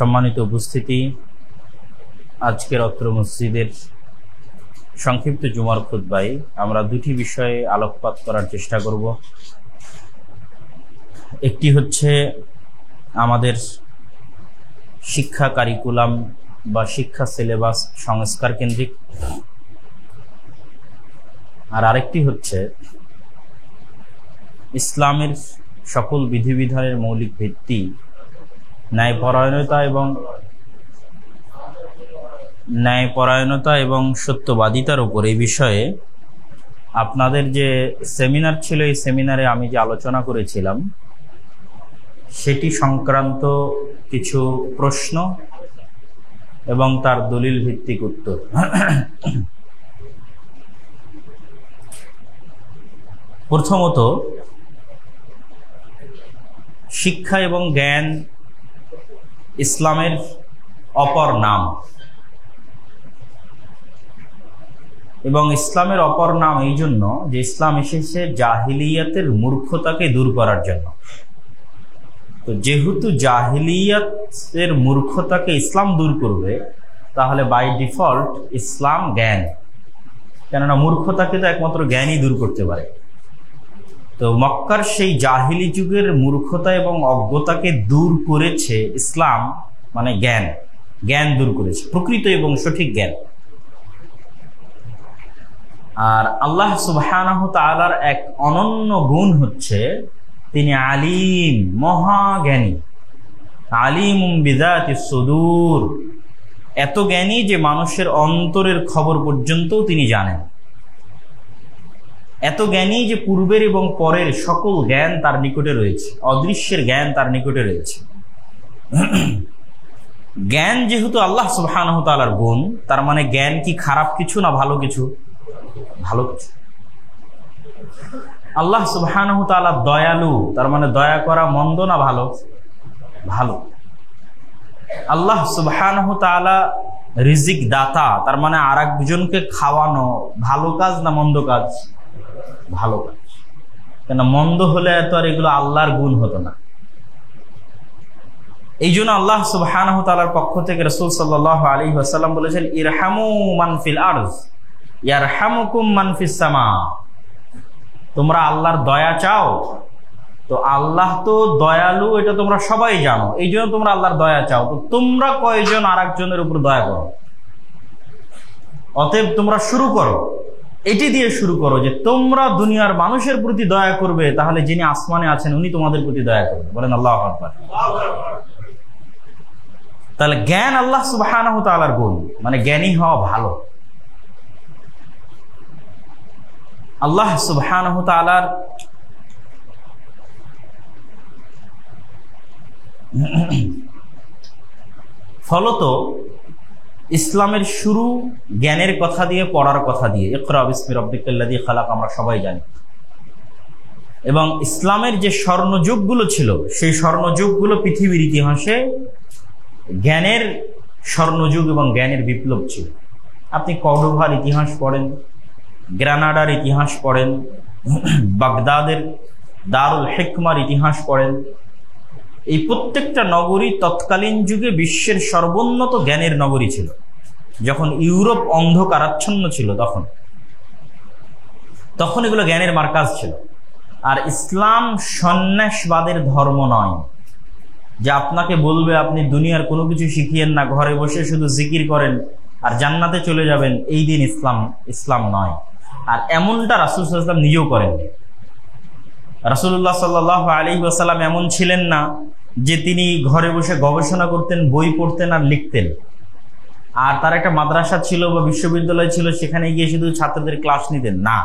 সম্মানিত উপস্থিতি, আজকের অত্র মসজিদের সংক্ষিপ্ত জুমার খুতবায় আমরা দুটি বিষয়ে আলোকপাত করার চেষ্টা করব। একটি হচ্ছে আমাদের শিক্ষা কারিকুলাম বা শিক্ষা সিলেবাস সংস্কার কেন্দ্রিক, আর আরেকটি হচ্ছে ইসলামের সকল বিধিবিধানের মৌলিক ভিত্তি ন্যায়পরায়ণতা এবং সত্যবাদিতার উপর। এই বিষয়ে আপনাদের যে সেমিনার ছিল, এই সেমিনারে আমি যে আলোচনা করেছিলাম সেটি সংক্রান্ত কিছু প্রশ্ন এবং তার দলিল ভিত্তিক উত্তর। প্রথমত, শিক্ষা এবং জ্ঞান ইসলামের অপর নাম, এবং ইসলামের অপর নাম এই জন্য যে ইসলাম এসেছে জাহিলিয়াতের মূর্খতাকে দূর করার জন্য। তো যেহেতু জাহিলিয়াতের মূর্খতাকে ইসলাম দূর করবে, তাহলে বাই ডিফল্ট ইসলাম জ্ঞান, কেননা মূর্খতাকে তো একমাত্র জ্ঞানই দূর করতে পারে। তো মক্কার সেই জাহিলি যুগের মূর্খতা এবং অজ্ঞতাকে দূর করেছে ইসলাম, মানে জ্ঞান দূর করেছে, প্রকৃত এবং সঠিক জ্ঞান। আর আল্লাহ সুবহানাহু তাআলার এক অনন্য গুণ হচ্ছে তিনি আলিম, মহাজ্ঞানী, আলিমুম বিযাতিস সুদূর, এত জ্ঞানী যে মানুষের অন্তরের খবর পর্যন্তও তিনি জানেন, এত জ্ঞানী যে পূর্বের এবং পরের সকল জ্ঞান তার নিকটে রয়েছে, অদৃশ্যের জ্ঞান তার নিকটে রয়েছে। জ্ঞান যেহেতু আল্লাহ সুবহানাহু তাআলার গুণ, তার মানে জ্ঞান কি খারাপ কিছু না ভালো কিছু? ভালো কিছু। আল্লাহ সুবহানাহু তাআলা দয়ালু, তার মানে দয়া করা মন্দ না ভালো? ভালো। আল্লাহ সুবহানাহু তাআলা রিজিক দাতা, তার মানে আরেকজনকে খাওয়ানো ভালো কাজ না মন্দ কাজ? ভালো কাজ। কেন মন্দ হলে তো আর এগুলো আল্লাহর গুণ হতো না। এই জন্য আল্লাহ সুবহানাহু তাআলার পক্ষ থেকে রাসূল সাল্লাল্লাহু আলাইহি ওয়াসাল্লাম বলেছেন, ইরহামু মান ফিল আরজ ইয়ারহামুকুম মান ফিস সামা। তোমরা আল্লাহর দয়া চাও, তো আল্লাহ তো দয়ালু, এটা তোমরা সবাই জানো, এই জন্য তোমরা আল্লাহর দয়া চাও। তো তোমরা কয়জন আরেকজনের উপর দয়া করো? অতএব তোমরা শুরু করো, এটি দিয়ে শুরু করো যে তোমরা দুনিয়ার মানুষের প্রতি দয়া করবে, তাহলে যিনি আসমানে আছেন উনি তোমাদের প্রতি দয়া করবে। বলেন আল্লাহু আকবার। তাহলে জ্ঞান আল্লাহ সুবহানাহু তাআলার গুণ, মানে জ্ঞানী হওয়া ভালো। আল্লাহ সুবহানাহু তাআলার ফলত ইসলামের শুরু জ্ঞানের কথা দিয়ে, পড়ার কথা দিয়ে। ইকরা বিসমি রাব্বিকাল্লাযী খালাক, আমরা সবাই জানি। এবং ইসলামের যে স্বর্ণযুগগুলো ছিল, সেই স্বর্ণযুগগুলো পৃথিবীর ইতিহাসে জ্ঞানের স্বর্ণযুগ এবং জ্ঞানের বিপ্লব ছিল। আপনি কর্ডোভার ইতিহাস পড়েন, গ্রানাডার ইতিহাস পড়েন, বাগদাদের দারুল হিকমার ইতিহাস পড়েন, এই প্রত্যেকটা নগরী তৎকালীন যুগে বিশ্বের সর্বোন্নত জ্ঞানের নগরী ছিল। যখন ইউরোপ অন্ধকারাচ্ছন্ন ছিল, তখন এগুলো জ্ঞানের মার্কাজ ছিল। আর ইসলাম সন্ন্যাসবাদের ধর্ম নয়, যে আপনাকে বলবে আপনি দুনিয়ার কোনো কিছু শিখিয়েন না, ঘরে বসে শুধু জিকির করেন আর জান্নাতে চলে যাবেন, এই দিন ইসলাম নয়। আর এমনটা রাসূল সাল্লাল্লাহু আলাইহি ওয়াসাল্লাম নিজেও করেন। রাসূলুল্লাহ সাল্লাল্লাহু আলাইহি ওয়াসাল্লাম এমন ছিলেন না যে তিনি ঘরে বসে গবেষণা করতেন, বই পড়তেন আর লিখতেন, আর তার একটা মাদ্রাসা ছিল বা বিশ্ববিদ্যালয় ছিল, সেখানে গিয়ে শুধু ছাত্রদের ক্লাস নিতেন না।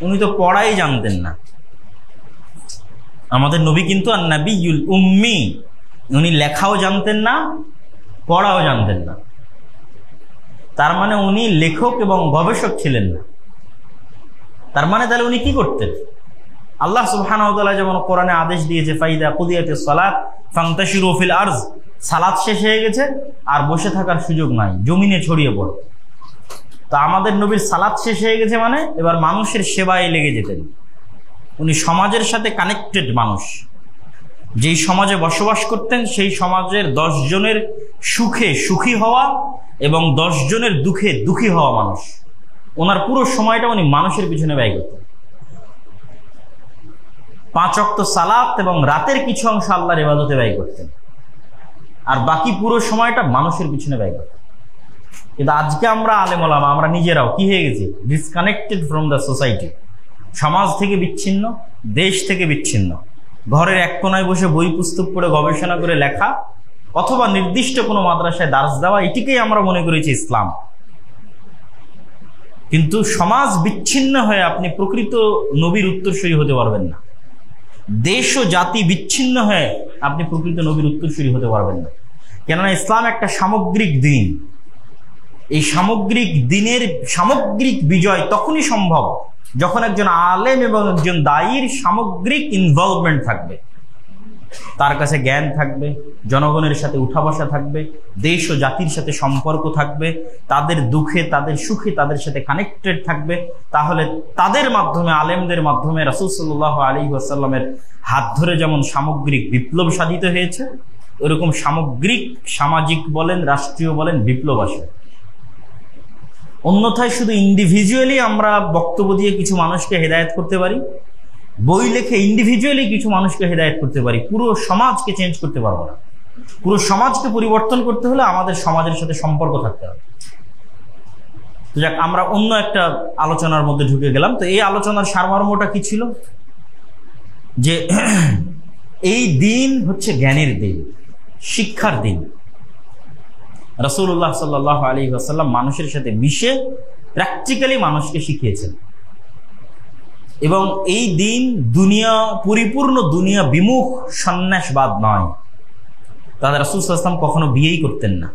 উনি তো পড়াই জানতেন না। আমাদের নবী কিন্তু আন-নাবিয়ুল উম্মি, উনি লেখাও জানতেন না, পড়াও জানতেন না। তার মানে উনি লেখক এবং গবেষক ছিলেন না। তার মানে তাহলে উনি কি করতেন? আল্লাহ সুবহানাহু ওয়া তাআলা যেমন কোরআনে আদেশ দিয়েছে, ফাইদা কুদিয়াতিস সালাত ফান্তাশিরু ফিল আরজ, সালাত শেষ হয়ে গেছে আর বসে থাকার সুযোগ নাই, জমিনে ছড়িয়ে পড়ো। তো আমাদের নবীর সালাত শেষ হয়ে গেছে মানে এবার মানুষের সেবায় লেগে যেতেন। উনি সমাজের সাথে কানেক্টেড মানুষ, যেই সমাজে বসবাস করতেন সেই সমাজের 10 জনের সুখে সুখী হওয়া এবং 10 জনের দুঃখে দুঃখী হওয়া মানুষ। ওনার পুরো সময়টা উনি মানুষের পিছনে ব্যয় করতেন। 5 ওয়াক্ত সালাত এবং রাতের কিছু অংশ আল্লাহর ইবাদতে ব্যয় করতেন, আর বাকি পুরো সময়টা মানুষের পিছনে ব্যয় করতেন। কিন্তু আজকে আমরা আলেম ওলামা আমরা নিজেরাও কি হয়ে গেছি? Disconnected from the society. সমাজ থেকে বিচ্ছিন্ন, দেশ থেকে বিচ্ছিন্ন। ঘরের এক কোনায় বসে বই পুস্তক পড়ে গবেষণা করে লেখা অথবা নির্দিষ্ট কোনো মাদ্রাসায় দার্স দেওয়া, এটিকেই আমরা মনে করেছি ইসলাম। কিন্তু সমাজ বিচ্ছিন্ন হয়ে আপনি প্রকৃত নবীর উত্তরসূরি হতে পারবেন না। দেশ ও জাতি বিচ্ছিন্ন হয়ে আপনি প্রকৃত নবীর উত্তরসূরি হতে পারবেন না। কেননা ইসলাম একটা সামগ্রিক দিন। এই সামগ্রিক দিনের সামগ্রিক বিজয় তখনই সম্ভব যখন একজন আলেম এবং একজন দায়ীর সামগ্রিক ইনভলভমেন্ট থাকবে। তার কাছে জ্ঞান থাকবে, জনগণের সাথে উঠা বসা থাকবে, দেশ ও জাতির সাথে সম্পর্ক থাকবে, তাদের দুঃখে তাদের সুখে তাদের সাথে কানেক্টেড থাকবে। তাহলে তাদের মাধ্যমে, আলেমদের মাধ্যমে রাসূল সাল্লাল্লাহু আলাইহি ওয়াসাল্লামের হাত ধরে যেমন সামগ্রিক বিপ্লব সাধিত হয়েছে, ওরকম সামগ্রিক সামাজিক বলেন, রাষ্ট্রীয় বলেন, বিপ্লব আসে। অন্যথায় শুধু ইন্ডিভিজুয়ালি আমরা বক্তব্য দিয়ে কিছু মানুষকে হেদায়েত করতে পারি, বই লেখে ইন্ডিভিজুয়ালি কিছু মানুষকে হেদায়েত করতে পারি, পুরো সমাজকে চেঞ্জ করতে পারবো না। পুরো সমাজকে পরিবর্তন করতে হলে আমাদের সমাজের সাথে সম্পর্ক থাকতে হবে। তো যাক, আমরা অন্য একটা আলোচনার মধ্যে ঢুকে গেলাম। তো এই আলোচনার সারমর্মটা কি ছিল? যে এই দিন হচ্ছে জ্ঞানের দিন, শিক্ষার দিন। রাসূলুল্লাহ সাল্লাল্লাহু আলাইহি ওয়াসাল্লাম মানুষের সাথে মিশে প্র্যাকটিক্যালি মানুষকে শিখিয়েছেন। এবং এই দিন দুনিয়া পরিপূর্ণ দুনিয়া বিমুখ সন্ন্যাসবাদ নয়। তাদের রাসূল সাল্লাল্লাহু আলাইহি ওয়াসাল্লাম কখনো বিয়েই করতেন না,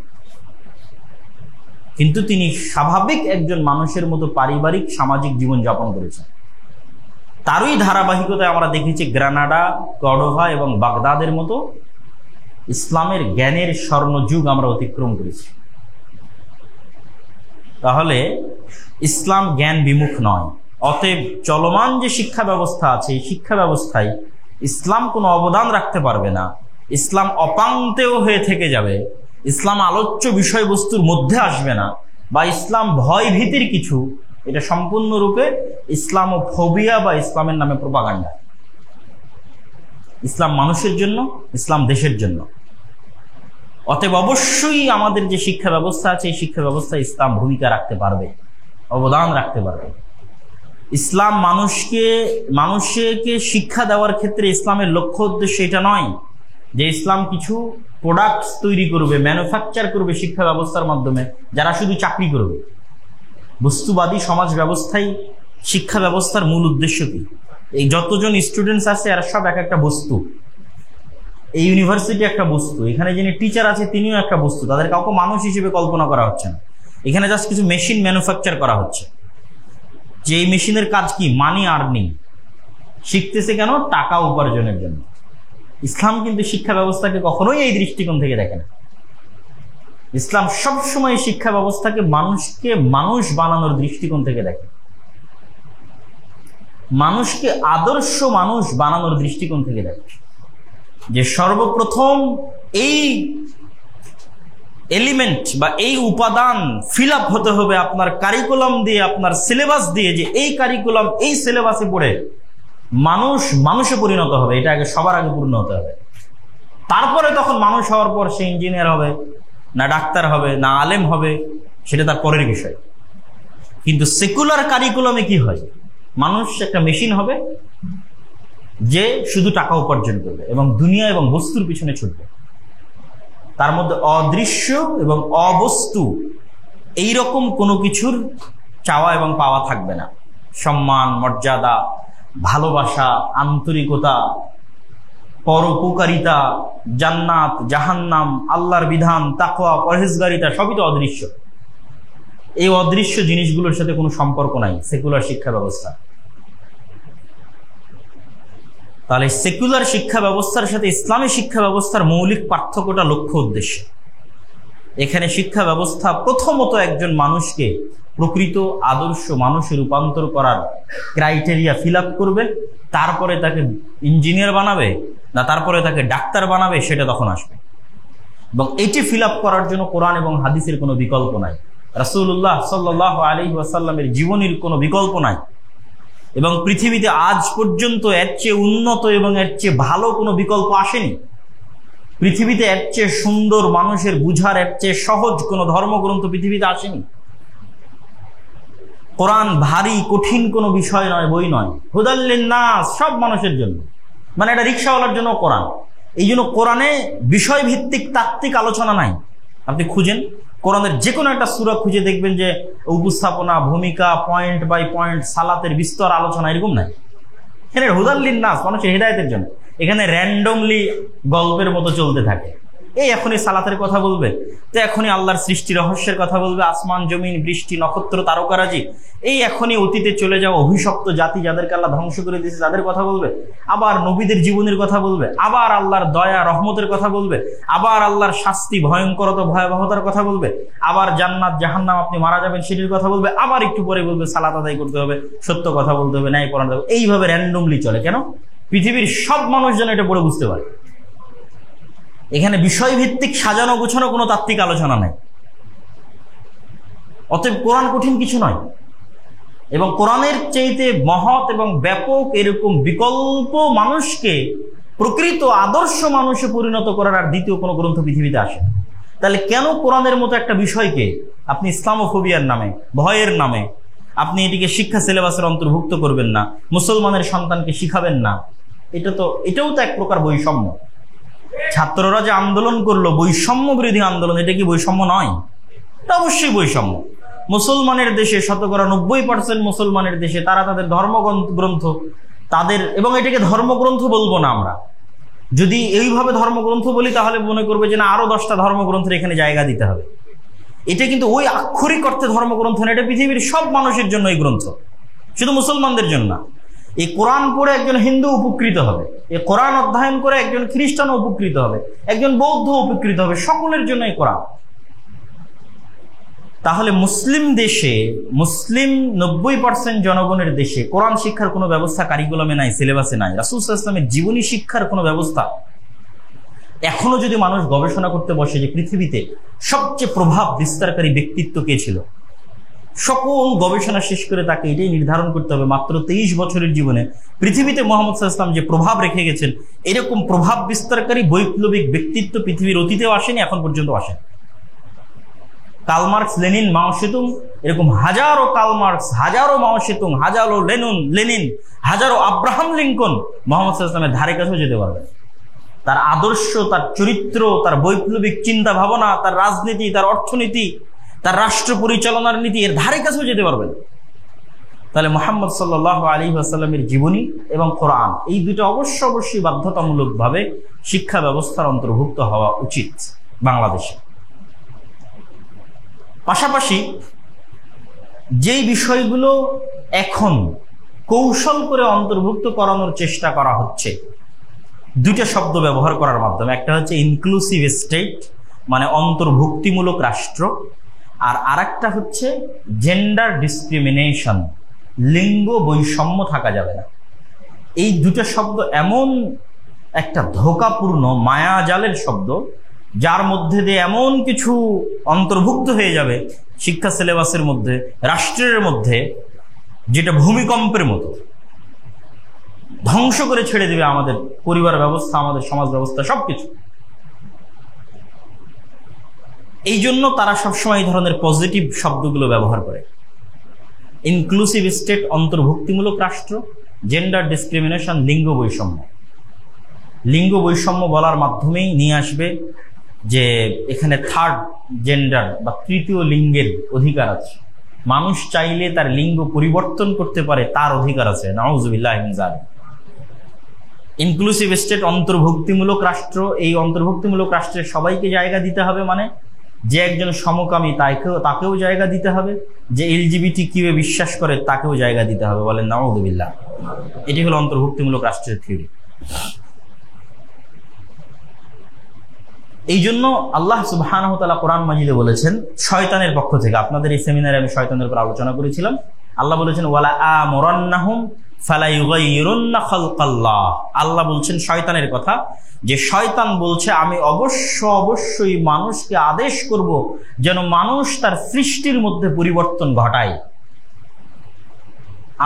কিন্তু তিনি স্বাভাবিক একজন মানুষের মতো পারিবারিক সামাজিক জীবন যাপন করেছেন। তারই ধারাবাহিকতায় আমরা দেখেছি গ্রানাডা, কর্ডোভা এবং বাগদাদের মতো ইসলামের জ্ঞানের স্বর্ণযুগ আমরা অতিক্রম করেছি। তাহলে ইসলাম জ্ঞান বিমুখ নয়। অতএব চলমান যে শিক্ষা ব্যবস্থা আছে, এই শিক্ষা ব্যবস্থায় ইসলাম কোনো অবদান রাখতে পারবে না। ইসলাম অপাঙ্ক্তেয় হয়ে থেকে যাবে, ইসলাম আলোচ্য বিষয়বস্তুর মধ্যে আসবে না, বা ইসলাম ভয় ভীতির কিছু, এটা সম্পূর্ণরূপে ইসলামোফোবিয়া বা ইসলামের নামে প্রোপাগান্ডা। ইসলাম মানুষের জন্য, ইসলাম দেশের জন্য। অতএব অবশ্যই আমাদের যে শিক্ষা ব্যবস্থা আছে, এই শিক্ষা ব্যবস্থায় ইসলাম ভূমিকা রাখতে পারবে, অবদান রাখতে পারবে। ইসলাম মানুষকে শিক্ষা দেওয়ার ক্ষেত্রে ইসলামের লক্ষ্য উদ্দেশ্য এটা নয় যে ইসলাম কিছু প্রোডাক্টস তৈরি করবে, ম্যানুফ্যাকচার করবে শিক্ষা ব্যবস্থার মাধ্যমে, যারা শুধু চাকরি করবে। বস্তুবাদী সমাজ ব্যবস্থায় শিক্ষা ব্যবস্থার মূল উদ্দেশ্য কি? এই যতজন স্টুডেন্টস আছে এরা সব এক একটা বস্তু। এই ইউনিভার্সিটি একটা বস্তু, এখানে যিনি টিচার আছে তিনিও একটা বস্তু। তাদের কাউকে মানুষ হিসেবে কল্পনা করা হচ্ছে না। এখানে জাস্ট কিছু মেশিন ম্যানুফ্যাকচার করা হচ্ছে, যে এই মেশিনের কাজ কি? মানি আর্নিং। শিখতেছে কেন? টাকা উপার্জনের জন্য। ইসলাম কিন্তু শিক্ষা ব্যবস্থাকে কখনোই এই দৃষ্টিকোণ থেকে দেখে না। ইসলাম সবসময় শিক্ষা ব্যবস্থাকে মানুষকে মানুষ বানানোর দৃষ্টিকোণ থেকে দেখে, মানুষকে আদর্শ মানুষ বানানোর দৃষ্টিকোণ থেকে দেখে। যে সর্বপ্রথম এই এলিমেন্ট বা এই উপাদান ফিল আপ হতে হবে আপনার কারিকুলাম দিয়ে, আপনার সিলেবাস দিয়ে, যে এই কারিকুলাম এই সিলেবাসে পড়ে মানুষে পরিণত হবে। এটা আগে সবার আগে পূর্ণ হতে হবে। তারপরে তখন মানুষ হওয়ার পর সে ইঞ্জিনিয়ার হবে না ডাক্তার হবে না আলেম হবে, সেটা তার পরের বিষয়। কিন্তু সেকুলার কারিকুলামে কি হয়? মানুষ একটা মেশিন হবে যে শুধু টাকা উপার্জন করবে এবং দুনিয়া এবং বস্তুর পিছনে ছুটবে। তার মধ্যে অদৃশ্য এবং অবস্তু এইরকম কোনো কিছুর চাওয়া এবং পাওয়া থাকবে না। সম্মান, মর্যাদা, ভালোবাসা, আন্তরিকতা, পরোপকারিতা, জান্নাত, জাহান্নাম, আল্লাহর বিধান, তাকওয়া, পরহেজগারিতা সবই তো অদৃশ্য। এই অদৃশ্য জিনিসগুলোর সাথে কোনো সম্পর্ক নাই সেকুলার শিক্ষা ব্যবস্থা। তাহলে সেকুলার শিক্ষা ব্যবস্থার সাথে ইসলামী শিক্ষা ব্যবস্থার মৌলিক পার্থক্যটা লক্ষ্য উদ্দেশ্য। এখানে শিক্ষা ব্যবস্থা প্রথমত একজন মানুষকে প্রকৃত আদর্শ মানুষে রূপান্তর করার ক্রাইটেরিয়া ফিল আপ করবে, তারপরে তাকে ইঞ্জিনিয়ার বানাবে, না তারপরে তাকে ডাক্তার বানাবে, সেটা তখন আসবে। এবং এটি ফিল আপ করার জন্য কোরআন এবং হাদিসের কোনো বিকল্প নাই, রাসূলুল্লাহ সাল্লাল্লাহু আলাইহি ওয়াসাল্লামের জীবনীর কোনো বিকল্প নাই। এবং পৃথিবীতে আজ পর্যন্ত এর চেয়ে উন্নত এবং এর চেয়ে ভালো কোনো বিকল্প আসেনি। পৃথিবীতে এর চেয়ে সুন্দর, মানুষের বুঝার এর চেয়ে সহজ কোনো ধর্মগ্রন্থ পৃথিবীতে আসেনি। কোরআন ভারী কঠিন কোনো বিষয় নয়, বই নয়। হুদাল লিন্নাস, সব মানুষের জন্য, মানে এটা রিক্সাওয়ালার জন্য কোরআন। এই জন্য কোরআনে বিষয়ভিত্তিক তাত্ত্বিক আলোচনা নাই। আপনি খুঁজেন কোরআনের যে কোনো একটা সূরা খুঁজে দেখবেন যে উপস্থাপনা, ভূমিকা, পয়েন্ট বাই পয়েন্ট, সালাতের বিস্তর আলোচনা, এরকম নাই। এখানে হুদাল লিন্নাস, মানুষের হিদায়াতের জন্য। এখানে র্যান্ডমলি গল্পের মতো চলতে থাকে। এই এখনই সালাতের কথা বলবে, তো এখনই আল্লাহর সৃষ্টি রহস্যের কথা বলবে, আসমান জমিন, বৃষ্টি, নক্ষত্র, তারকারাজি। এই এখনই অতীতে চলে যাওয়া অভিশপ্ত জাতি যাদেরকে আল্লাহ ধ্বংস করে দিয়েছে তাদের কথা বলবে। আবার নবীদের জীবনের কথা বলবে, আবার আল্লাহর দয়া রহমতের কথা বলবে, আবার আল্লাহর শাস্তি, ভয়ঙ্করতা, ভয়াবহতার কথা বলবে, আবার জান্নাত জাহান্নাম, আপনি মারা যাবেন সেটির কথা বলবে, আবার একটু পরে বলবে সালাত আদায় করতে হবে, সত্য কথা বলতে হবে, ন্যায় পরায়ণ হবে। এইভাবে র্যান্ডমলি চলে। কেন? পৃথিবীর সব মানুষ যেন এটা পড়ে বুঝতে পারে। এখানে বিষয়ভিত্তিক সাজানো গোছানো কোনো তাত্ত্বিক আলোচনা নাই। অতএব কোরআন কঠিন কিছু নয়। এবং কোরআনের চাইতে মহৎ এবং ব্যাপক এরকম বিকল্প মানুষকে প্রকৃত আদর্শ মানুষে পরিণত করার আর দ্বিতীয় কোনো গ্রন্থ পৃথিবীতে আসে। তাহলে কেন কোরআনের মতো একটা বিষয়কে আপনি ইসলামোফোবিয়ার নামে, ভয়ের নামে আপনি এটিকে শিক্ষা সিলেবাসের অন্তর্ভুক্ত করবেন না, মুসলমানের সন্তানকে শিখাবেন না? এটাও তো এক প্রকার বৈষম্য। ছাত্ররা যে আন্দোলন করলো, বৈষম্য বিরোধী আন্দোলন, এটা কি বৈষম্য নয়? এটা অবশ্যই বৈষম্য। মুসলমানের দেশে, 90% মুসলমানের দেশে, তারা তাদের ধর্মগ্রন্থ তাদের, এবং এটাকে ধর্মগ্রন্থ বলবো না আমরা। যদি এইভাবে ধর্মগ্রন্থ বলি তাহলে মনে করবে যে না, আরো 10টা ধর্মগ্রন্থের এখানে জায়গা দিতে হবে। এটা কিন্তু ওই আক্ষরিক অর্থে ধর্মগ্রন্থ না, এটা পৃথিবীর সব মানুষের জন্য এই গ্রন্থ, শুধু মুসলমানদের জন্য না। এই কোরআন পড়ে একজন হিন্দু উপকৃত হবে, এই কোরআন অধ্যয়ন করে একজন খ্রিস্টান উপকৃত হবে, একজন বৌদ্ধ উপকৃত হবে, সকলের জন্য এই কোরআন। তাহলে মুসলিম দেশে, মুসলিম 90% জনগণের দেশে কোরআন শিক্ষার কোনো ব্যবস্থা কারিকুলামে নাই, সিলেবাসে নাই। রাসূল সাল্লাল্লাহু আলাইহি ওয়াসাল্লামের জীবনী শিক্ষার কোনো ব্যবস্থা। এখনো যদি মানুষ গবেষণা করতে বসে যে পৃথিবীতে সবচেয়ে প্রভাব বিস্তারকারী ব্যক্তিত্ব কে ছিল, সকল গবেষণা শেষ করে তাকে এটাই নির্ধারণ করতে হবে মাত্র 23 বছরের জীবনে পৃথিবীতে মুহাম্মদ সাল্লাল্লাহু আলাইহি ওয়াসাল্লাম যে প্রভাব রেখে গেছেন, এরকম প্রভাব বিস্তারকারী বৈপ্লবিক ব্যক্তিত্ব পৃথিবীর অতীতেও আসেনি, এখন পর্যন্ত আসেনি। কার্ল মার্কস, লেনিন, মাও সেতুং, এরকম হাজারো কার্ল মার্কস, হাজারো মাও সেতুং, হাজারো লেনিন, হাজারো আব্রাহাম লিঙ্কন মুহাম্মদ সাল্লাল্লাহু আলাইহি ওয়াসাল্লামের ধারে কাছেও যেতে পারবে। তার আদর্শ, তার চরিত্র, তার বৈপ্লবিক চিন্তা ভাবনা, তার রাজনীতি, তার অর্থনীতি, তার রাষ্ট্র পরিচালনার নীতি, এর ধারে কাছেও যেতে পারবেন। তাহলে মুহাম্মদ সাল্লাল্লাহু আলাইহি ওয়াসাল্লামের জীবনী এবং কোরআন, এই দুটো অবশ্যই বাধ্যতামূলকভাবে শিক্ষা ব্যবস্থার অন্তর্ভুক্ত হওয়া উচিত বাংলাদেশে। পাশাপাশি যেই বিষয়গুলো এখন কৌশল করে অন্তর্ভুক্ত করানোর চেষ্টা করা হচ্ছে, দুইটা শব্দ ব্যবহার করার মাধ্যমে, একটা হচ্ছে ইনক্লুসিভ স্টেট, মানে অন্তর্ভুক্তিমূলক রাষ্ট্র, আর আরেকটা হচ্ছে জেন্ডার ডিসক্রিমিনেশন, লিঙ্গ বৈষম্য থাকা যাবে না। এই দুটো শব্দ এমন একটা ধোঁকাপূর্ণ মায়াজালের শব্দ, যার মধ্যে দিয়ে এমন কিছু অন্তর্ভুক্ত হয়ে যাবে শিক্ষা সিলেবাসের মধ্যে, রাষ্ট্রের মধ্যে, যেটা ভূমিকম্পের মতো ধ্বংস করে ছেড়ে দেবে আমাদের পরিবার ব্যবস্থা, আমাদের সমাজ ব্যবস্থা, সবকিছু। এই জন্য তারা সবসময় এই ধরনের পজিটিভ শব্দগুলো ব্যবহার করে। ইনক্লুসিভ স্টেট, অন্তর্ভুক্তিমূলক রাষ্ট্র, জেন্ডার ডিসক্রিমিনেশন, লিঙ্গ বৈষম্য। লিঙ্গ বৈষম্য বলার মাধ্যমেই নিয়ে আসবে যে এখানে থার্ড জেন্ডার বা তৃতীয় লিঙ্গের অধিকার আছে, মানুষ চাইলে তার লিঙ্গ পরিবর্তন করতে পারে, তার অধিকার আছে। নাউযুবিল্লাহি মিন যালিক। ইনক্লুসিভ স্টেট, অন্তর্ভুক্তিমূলক রাষ্ট্র, এই অন্তর্ভুক্তিমূলক রাষ্ট্রের সবাইকে জায়গা দিতে হবে, মানে যে একজন সমকামী তাকেও জায়গা দিতে হবে, যে LGBTQ বিশ্বাস করে তাকেও জায়গা দিতে হবে। বলেন নাউযুবিল্লাহ। এটি হলো অন্তর্ভুক্তিমূলক রাষ্ট্রের থিওরি। এই জন্য আল্লাহ সুবহানাহু ওয়া তাআলা কোরআন মাজিদে বলেছেন শয়তানের পক্ষ থেকে, আপনাদের এই সেমিনারে আমি শয়তানের উপর আলোচনা করেছিলাম, আল্লাহ বলেছেন ওয়ালা আমুরান্নাহুম ফালা ইউগাইয়িরুন্না খালকাল্লাহ, আল্লাহ বলছেন শয়তানের কথা, যে শয়তান বলছে আমি অবশ্যই মানুষকে আদেশ করব যেন মানুষ তার সৃষ্টির মধ্যে পরিবর্তন ঘটায়।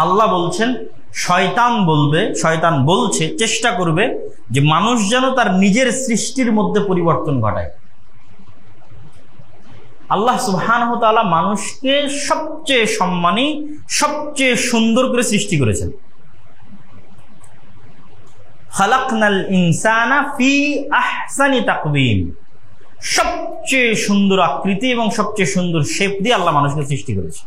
আল্লাহ বলছেন শয়তান বলছে, চেষ্টা করবে যে মানুষ যেন তার নিজের সৃষ্টির মধ্যে পরিবর্তন ঘটায়। আল্লাহ সুবহানাহু ওয়া তাআলা মানুষকে সবচেয়ে সম্মানী, সবচেয়ে সুন্দর করে সৃষ্টি করেছেন। খালাকনাল ইনসানা ফি আহসানি তাকওয়িম, সবচেয়ে সুন্দর আকৃতি এবং সবচেয়ে সুন্দর শেপ দিয়ে আল্লাহ মানুষকে সৃষ্টি করেছে।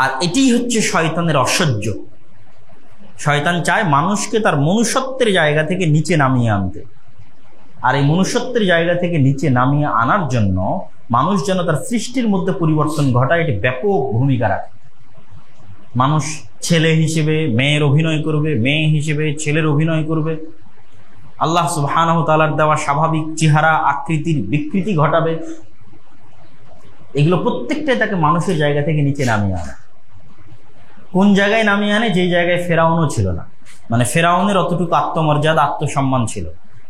আর এটাই হচ্ছে শয়তানের অসহ্য। শয়তান চায় মানুষকে তার মনুষ্যত্বের জায়গা থেকে নিচে নামিয়ে আনতে। আর এই মনুষ্যত্বের জায়গা থেকে নিচে নামিয়ে আনার জন্য মানুষ যেন তার সৃষ্টির মধ্যে পরিবর্তন ঘটায়, এটি ব্যাপক ভূমিকা রাখে। মানুষ ছেলে হিসেবে মেয়ের অভিনয় করবে, মেয়ে হিসেবে ছেলের অভিনয় করবে, আল্লাহ সুবহানাহু ওয়া তাআলার দেওয়া স্বাভাবিক চেহারা আকৃতির বিকৃতি ঘটাবে। এগুলো প্রত্যেকটাই তাকে মানুষের জায়গা থেকে নিচে নামিয়ে আনে। কোন জায়গায় নামিয়ে আনে? যেই জায়গায় ফেরাউনও ছিল না, মানে ফেরাউনের অতটুকু আত্মমর্যাদা আত্মসম্মান ছিল,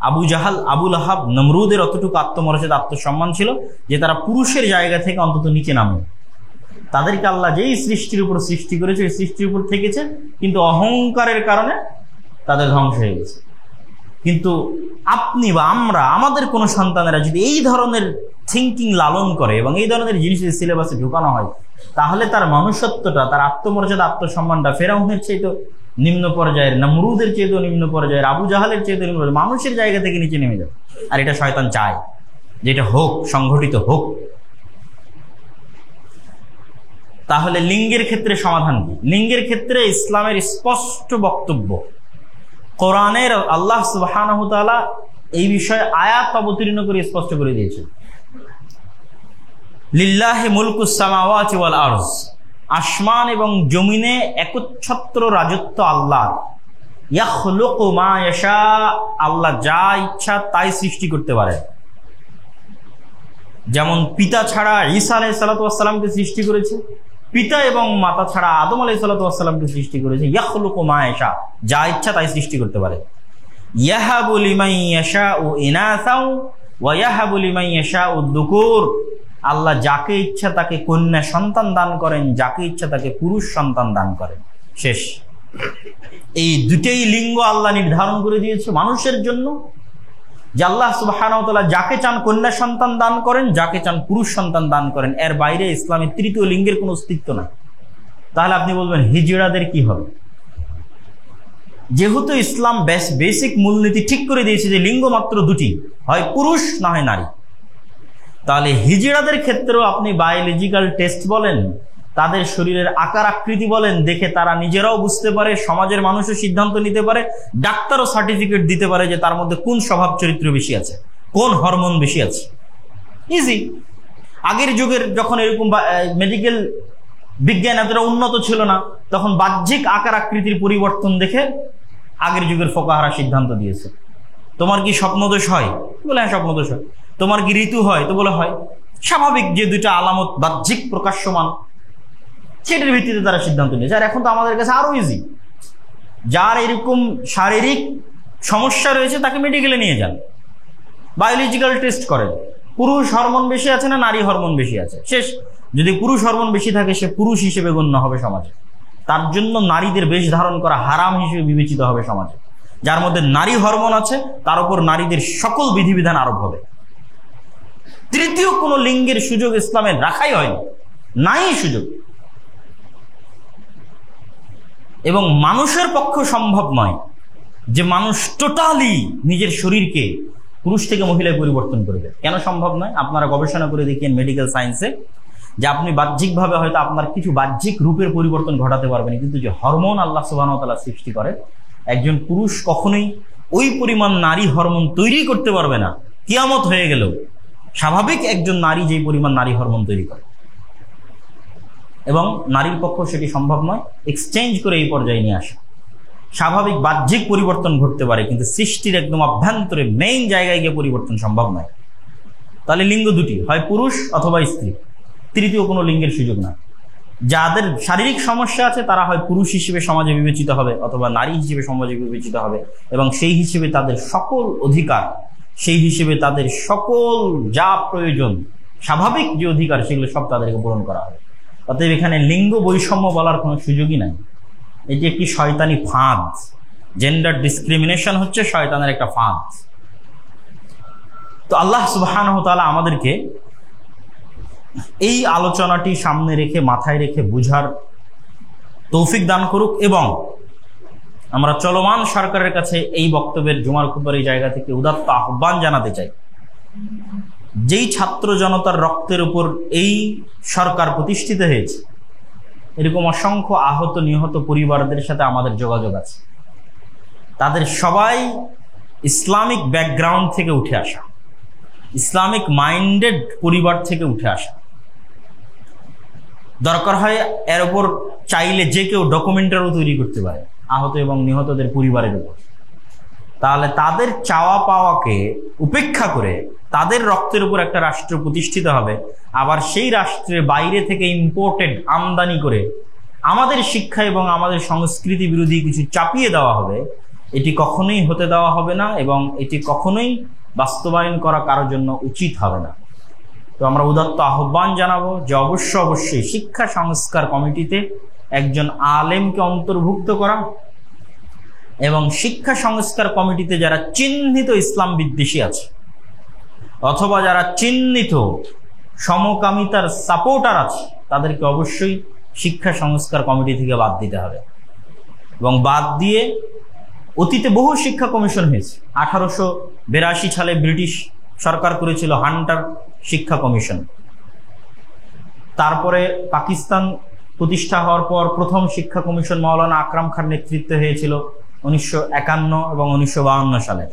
আবু জাহাল আবু লাহাব নমরুদের অতটুকু আত্মমর্যাদা আত্মসম্মান ছিল যে তারা পুরুষের জায়গা থেকে অন্তত নিচে নামে। তাদেরকে আল্লাহ যেই সৃষ্টির উপর সৃষ্টি করেছে ওই সৃষ্টির উপর থেকেছে, কিন্তু অহংকারের কারণে তাদের ধ্বংস হয়ে গেছে। কিন্তু আপনি বা আমরা, আমাদের কোনো সন্তানেরা যদি এই ধরনের থিঙ্কিং লালন করে এবং এই ধরনের জিনিস সিলেবাসে ঢুকানো হয়, তাহলে তার মনুষ্যত্বটা, তার আত্মমর্যাদা আত্মসম্মানটা ফেরাউনের চাইতে নিম্ন পর্যায়ের, নমরুদের চেয়েও নিম্ন পর্যায়ের, আবু জাহালের চেয়েও নিম্ন পর্যায়ের, মানুষের জায়গা থেকে নিচে নেমে যাবে। আর এটা শয়তান চায় যে এটা হোক, সংঘটিত হোক। তাহলে লিঙ্গের ক্ষেত্রে সমাধান কি? লিঙ্গের ক্ষেত্রে ইসলামের স্পষ্ট বক্তব্য, কোরআনের আল্লাহ সুবহানাহু ওয়া তাআলা এই বিষয়ে আয়াত অবতীর্ণ করে স্পষ্ট করে দিয়েছেন। লিল্লাহি মুলকুস সামাওয়াতি ওয়াল আরজ, আসমান এবং জমিনে একচ্ছত্র রাজত্ব আল্লাহর। ইয়াখলুকু মা ইয়াশা, আল্লাহ যা ইচ্ছা তাই সৃষ্টি করতে পারে। যেমন পিতা ছাড়া ঈসা আলাইহিস সালাতু ওয়াস সালামকে সৃষ্টি করেছে, পিতা এবং মাতা ছাড়া আদম আলাইহিস সালাতু ওয়াস সালামকে সৃষ্টি করেছে। ইয়াখলুকু মা ইয়াশা, যা ইচ্ছা তাই সৃষ্টি করতে পারে। ইয়াহাবু লিমান ইয়াশাউ ইনাসাও ওয়া ইয়াহাবু লিমান ইয়াশাউ যুকুর, আল্লাহ যাকে ইচ্ছা তাকে কন্যা সন্তান দান করেন, যাকে ইচ্ছা তাকে পুরুষ সন্তান দান করেন। শেষ। এই দুটেই লিঙ্গ আল্লাহ নির্ধারণ করে দিয়েছে মানুষের জন্য, যে আল্লাহ সুবহানাহু ওয়া তাআলা যাকে চান কন্যা সন্তান দান করেন, যাকে চান পুরুষ সন্তান দান করেন। এর বাইরে ইসলামের তৃতীয় লিঙ্গের কোনো অস্তিত্ব নাই। তাহলে আপনি বলবেন হিজড়াদের কি হবে? যেহেতু ইসলাম বেসিক মূলনীতি ঠিক করে দিয়েছে যে লিঙ্গ মাত্র দুটি, হয় পুরুষ না হয় নারী, তাহলে হিজড়াদের ক্ষেত্রেও আপনি বায়োলজিক্যাল টেস্ট বলেন, তাদের শরীরের আকার আকৃতি বলেন, দেখে তারা নিজেরাও বুঝতে পারে, সমাজের মানুষও সিদ্ধান্ত নিতে পারে, ডাক্তারও সার্টিফিকেট দিতে পারে যে তার মধ্যে কোন স্বভাব চরিত্র বেশি আছে, কোন হরমোন বেশি আছে। ইজি। আগের যুগের যখন এরকম মেডিকেল বিজ্ঞান এতটা উন্নত ছিল না, তখন বাহ্যিক আকার আকৃতির পরিবর্তন দেখে আগের যুগের ফোকাহারা সিদ্ধান্ত দিয়েছে। তোমার কি স্বপ্নদোষ হয়? বলে হ্যাঁ স্বপ্নদোষ হয়। তোমার কি ঋতু হয়? তো বলে হয়। স্বাভাবিক যে দুইটা আলামত বাহ্যিক প্রকাশ্যমান, সেটার ভিত্তিতে তারা সিদ্ধান্ত নিয়েছে। আর এখন তো আমাদের কাছে আরো ইজি, যার এরকম শারীরিক সমস্যা রয়েছে তাকে মেডিকেলে নিয়ে যান, বায়োলজিক্যাল টেস্ট করেন, পুরুষ হরমোন বেশি আছে না নারী হরমোন বেশি আছে, শেষ। যদি পুরুষ হরমোন বেশি থাকে সে পুরুষ হিসেবে গণ্য হবে সমাজে, তার জন্য নারীদের বেশ ধারণ করা হারাম হিসেবে বিবেচিত হবে সমাজে। যার মধ্যে নারী হরমোন আছে তার উপর নারীদের সকল বিধিবিধান আরোপ হবে। তৃতীয় কোন লিঙ্গের সুযোগ ইসলামের রাখাই হয়নি, নাই সুযোগ। এবং মানুষের পক্ষে সম্ভব নয় যে মানুষ টোটালি নিজের শরীরকে পুরুষ থেকে মহিলায় পরিবর্তন করবে। কেন সম্ভব নয়? আপনারা গবেষণা করে দেখেন মেডিকেল সায়েন্সে, যে আপনি বাহ্যিকভাবে হয়তো আপনার কিছু বাহ্যিক রূপের পরিবর্তন ঘটাতে পারবেন, কিন্তু যে হরমোন আল্লাহ সুবহানাহু ওয়া তাআলা সৃষ্টি করে, একজন পুরুষ কখনোই ওই পরিমাণ নারী হরমোন তৈরি করতে পারবে না। কিয়ামত হয়ে গেলেও স্বাভাবিক একজন নারী যেই পরিমাণ নারী হরমোন তৈরি করে, এবং নারীর পক্ষ সেটি সম্ভব নয় এক্সচেঞ্জ করে এই পর্যায়ে নিয়ে আসা। স্বাভাবিক বাহ্যিক পরিবর্তন ঘটতে পারে, কিন্তু সৃষ্টির একদম অভ্যন্তরে মেইন জায়গায় গিয়ে পরিবর্তন সম্ভব নয়। তাহলে লিঙ্গ দুটি, হয় পুরুষ অথবা স্ত্রী, তৃতীয় কোনো লিঙ্গের সুযোগ না। যাদের শারীরিক সমস্যা আছে তারা হয় পুরুষ হিসেবে সমাজে বিবেচিত হবে অথবা নারী হিসেবে সমাজে বিবেচিত হবে, এবং সেই হিসেবে তাদের সকল অধিকার, সেই হিসেবে তাদের সকল যা প্রয়োজন স্বাভাবিক যে অধিকার সেগুলো সব তাদেরকে পূরণ করা হবে। অতএব এখানে লিঙ্গ বৈষম্য বলার কোনো সুযোগই নাই। এটি একটি শয়তানি ফাঁদ। জেন্ডার ডিসক্রিমিনেশন হচ্ছে শয়তানের একটা ফাঁদ। তো আল্লাহ সুবহানাহু ওয়া তাআলা আমাদেরকে এই আলোচনাটি সামনে রেখে মাথায় রেখে বুঝার তৌফিক দান করুক, এবং আমরা চলমান সরকারের কাছে এই বক্তব্যের জুমার খুতবার এই জায়গা থেকে উদাত্ত আহ্বান জানাতে চাই, যেই ছাত্র জনতার রক্তের উপর এই সরকার প্রতিষ্ঠিত হয়েছে, এরকম অসংখ্য আহত নিহত পরিবারদের সাথে আমাদের যোগাযোগ আছে। তাদের সবাই ইসলামিক ব্যাকগ্রাউন্ড থেকে উঠে আসা, ইসলামিক মাইন্ডেড পরিবার থেকে উঠে আসা। দরকার হয় এর উপর চাইলে যে কেউ ডকুমেন্টারিও তৈরি করতে পারে আহত এবং নিহতদের পরিবারের উপর। তাহলে তাদের চাওয়া পাওয়াকে উপেক্ষা করে তাদের রক্তের উপর একটা রাষ্ট্র প্রতিষ্ঠিত হবে, আবার সেই রাষ্ট্রের বাইরে থেকে ইম্পোর্টেড আমদানি করে আমাদের শিক্ষা এবং আমাদের সংস্কৃতি বিরোধী কিছু চাপিয়ে দেওয়া হবে। এটি কখনোই হতে দেওয়া হবে না, এবং এটি কখনোই বাস্তবায়ন করা কারোর জন্য উচিত হবে না। তো আমরা উদাত্ত আহ্বান জানাবো যে অবশ্যই শিক্ষা সংস্কার কমিটিতে একজন আলেমকে অন্তর্ভুক্ত করা, এবং শিক্ষা সংস্কার কমিটিতে যারা চিহ্নিত ইসলাম বিদ্বেষী আছে অথবা যারা চিহ্নিত সমকামিতার সাপোর্টার আছে তাদেরকে অবশ্যই শিক্ষা সংস্কার কমিটি থেকে বাদ দিতে হবে। এবং বাদ দিয়ে, অতীতে বহু শিক্ষা কমিশন হয়েছে। 1882 সালে ব্রিটিশ সরকার করেছিল হান্টার শিক্ষা কমিশন। তারপরে পাকিস্তান প্রতিষ্ঠা হওয়ার পর প্রথম শিক্ষা কমিশন মাওলানা আকরাম খান নেতৃত্বে হয়েছিল 1951 এবং 1952 সালে।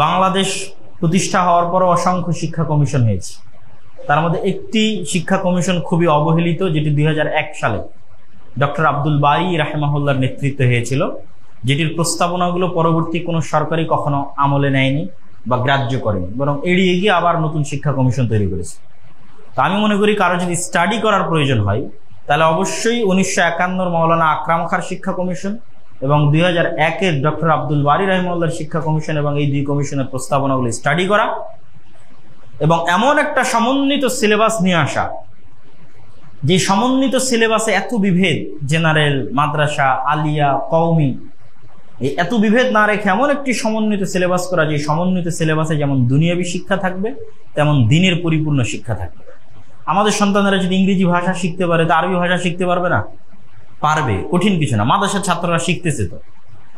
বাংলাদেশ প্রতিষ্ঠা হওয়ার পরও অসংখ্য শিক্ষা কমিশন হয়েছে। তার মধ্যে একটি শিক্ষা কমিশন খুবই অবহেলিত, যেটি 2001 সালে ডক্টর আব্দুল বারী রাহিমাহুল্লাহর নেতৃত্বে হয়েছিল, যেটির প্রস্তাবনাগুলো পরবর্তী কোনো সরকারই কখনো আমলে নেয়নি বা গ্রাহ্য করেনি, বরং এড়িয়ে গিয়ে আবার নতুন শিক্ষা কমিশন তৈরি করেছে। তো আমি মনে করি কারো যদি স্টাডি করার প্রয়োজন হয় তাহলে অবশ্যই 1951 মাওলানা আকরাম খান শিক্ষা কমিশন এবং 2001 ডক্টর আব্দুল বারী রাহিমাহুল্লাহর শিক্ষা কমিশন এবং এই দুই কমিশনের প্রস্তাবনাগুলো স্টাডি করা, এবং এমন একটা সমন্বিত সিলেবাস নিয়ে আসা, যে সমন্বিত সিলেবাসে এত বিভেদ, জেনারেল, মাদ্রাসা, আলিয়া, কওমি, এই এত বিভেদ না রেখে এমন একটি সমন্বিত সিলেবাস করা যে সমন্বিত সিলেবাসে যেমন দুনিয়াবী শিক্ষা থাকবে তেমন দিনের পরিপূর্ণ শিক্ষা থাকবে। আমাদের সন্তানেরা যদি ইংরেজি ভাষা শিখতে পারে তো আরবি ভাষা শিখতে পারবে না? পারবে, কঠিন কিছু না। মাদ্রাসার ছাত্ররা শিখতেছে। তো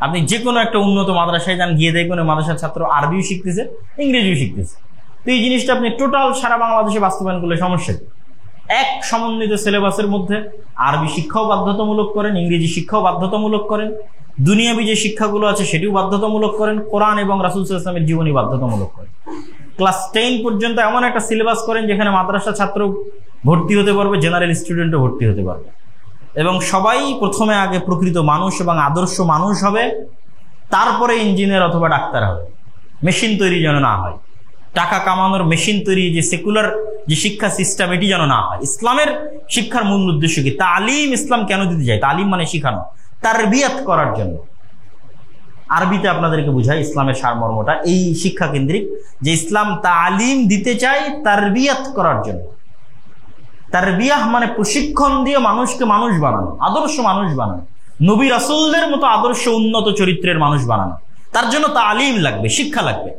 আপনি যে কোনো একটা উন্নত মাদ্রাসায় যান, গিয়ে দেখবেন মাদ্রাসার ছাত্র আরবিও শিখতেছে, ইংরেজিও শিখতেছে। তো এই জিনিসটা আপনি টোটাল সারা বাংলাদেশে বাস্তবায়ন করলে সমস্যা কি? এক সমন্বিত সিলেবাসের মধ্যে আরবি শিক্ষাও বাধ্যতামূলক করেন, ইংরেজি শিক্ষাও বাধ্যতামূলক করেন, দুনিয়াবী যে শিক্ষাগুলো আছে সেটিও বাধ্যতামূলক করেন, কোরআন এবং রাসূল সাল্লাল্লাহু আলাইহি ওয়াসাল্লামের জীবনী বাধ্যতামূলক করেন। ক্লাস 10 পর্যন্ত এমন একটা সিলেবাস করেন যেখানে মাদ্রাসা ছাত্র ভর্তি হতে পারবে, জেনারেল স্টুডেন্টও ভর্তি হতে পারবে, এবং সবাই প্রথমে আগে প্রকৃত মানুষ এবং আদর্শ মানুষ হবে, তারপরে ইঞ্জিনিয়ার অথবা ডাক্তার হবে। মেশিন তৈরি যেন না হয়, টাকা কামানোর মেশিন তৈরি যে সেকুলার যে শিক্ষা সিস্টেম, এটি যেন না হয়। ইসলামের শিক্ষার মূল উদ্দেশ্য কি? তালিম ইসলাম কেন দিতে যায়? তালিম মানে শিখানো, তারবিয়াত করার জন্য। আরবিতে আপনাদেরকে বুঝাই ইসলামের সারমর্মটা এই শিক্ষা কেন্দ্রিক, যে ইসলাম তালিম দিতে চায় তারবিয়াত করার জন্য। তারবিয়াহ মানে প্রশিক্ষণ দিয়ে মানুষকে মানুষ বানানো, আদর্শ মানুষ বানানো, নবী রাসূলদের মতো আদর্শ উন্নত চরিত্রের মানুষ বানানো। তার জন্য তালিম লাগবে, শিক্ষা লাগবে।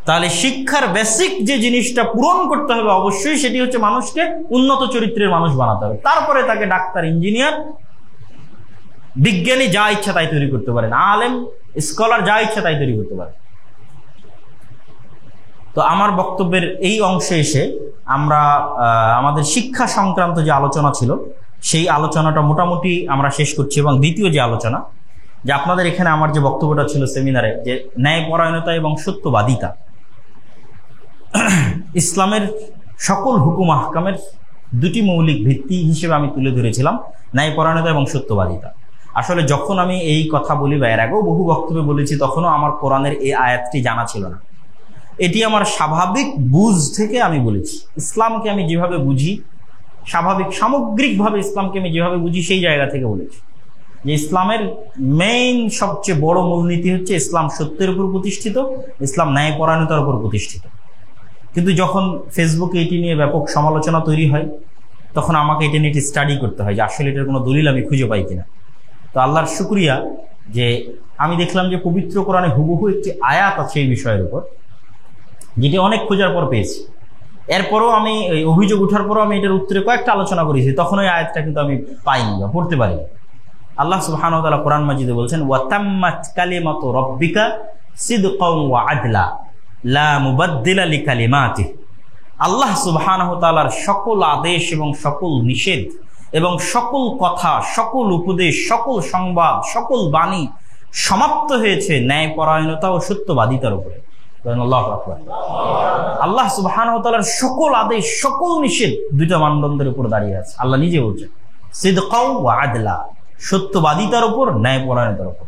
তাহলে শিক্ষার বেসিক যে জিনিসটা পূরণ করতে হবে অবশ্যই সেটি হচ্ছে মানুষকে উন্নত চরিত্রের মানুষ বানাতে হবে। তারপরে তাকে ডাক্তার, ইঞ্জিনিয়ার, বিজ্ঞানী যা ইচ্ছা তাই তৈরি করতে পারেন, আলেম, স্কলার যা ইচ্ছা তাই তৈরি করতে পারেন। তো আমার বক্তব্যের এই অংশে এসে আমরা আমাদের শিক্ষা সংক্রান্ত যে আলোচনা ছিল সেই আলোচনাটা মোটামুটি আমরা শেষ করছি। এবং দ্বিতীয় যে আলোচনা, যে আপনাদের এখানে আমার যে বক্তব্যটা ছিল সেমিনারে, যে ন্যায়পরায়ণতা এবং সত্যবাদিতা, ইসলামের সকল হুকুম আহকামের দুটি মৌলিক ভিত্তি হিসেবে আমি তুলে ধরেছিলাম ন্যায়পরায়ণতা এবং সত্যবাদিতা। আসলে যখন আমি এই কথা বলি বা এর আগেও বহু বক্তব্যে বলেছি, তখনও আমার কোরআনের এই আয়াতটি জানা ছিল না। এটি আমার স্বাভাবিক বুঝ থেকে আমি বলেছি। ইসলামকে আমি যেভাবে বুঝি স্বাভাবিক সামগ্রিকভাবে ইসলামকে আমি যেভাবে বুঝি সেই জায়গা থেকে বলেছি যে ইসলামের মেইন সবচেয়ে বড় মূলনীতি হচ্ছে ইসলাম সত্যের উপর প্রতিষ্ঠিত, ইসলাম ন্যায়পরায়ণতার উপর প্রতিষ্ঠিত। কিন্তু যখন ফেসবুকে এটি নিয়ে ব্যাপক সমালোচনা তৈরি হয়, তখন আমাকে এটা নিয়ে স্টাডি করতে হয় যে আসলে এটার কোনো দলিল আমি খুঁজে পাই কিনা। তো আল্লাহর শুকরিয়া যে আমি দেখলাম যে পবিত্র কোরআনে হুবহু একটি আয়াত আছে এই বিষয়ের উপর, যেটি অনেক খোঁজার পর পেয়েছি। এরপরও আমি ওই অভিযোগ উঠার পরও আমি এটার উত্তরে কয়েকটা আলোচনা করেছি, তখন ওই আয়াতটা কিন্তু আমি পাইনি বা পড়তে পারিনি। আল্লাহ সুবহানাহু ওয়া তাআলা কোরআন মাজিদে বলছেন, ওয়া তাম্মাত কালিমাতু রাব্বিকা সিদকাও ওয়া আদলা লা মুবাদদিলা লিকালিমাতিহি। আল্লাহ সুবহানাহু ওয়া তাআলার সকল আদেশ এবং সকল নিষেধ এবং সকল কথা, সকল উপদেশ, সকল সংবাদ, সকল বাণী সমাপ্ত হয়েছে ন্যায়পরায়ণতা ও সত্যবাদিতার উপরে। আল্লাহু আকবার। আল্লাহ সুবহানাহু ওয়া তাআলার সকল আদেশ, সকল নিষেধ দুইটা মানদণ্ডের উপর দাঁড়িয়ে আছে। আল্লাহ নিজে বলছেন সিদকাও ওয়া আদলা, সত্যবাদিতার উপর, ন্যায়পরায়ণতার উপর।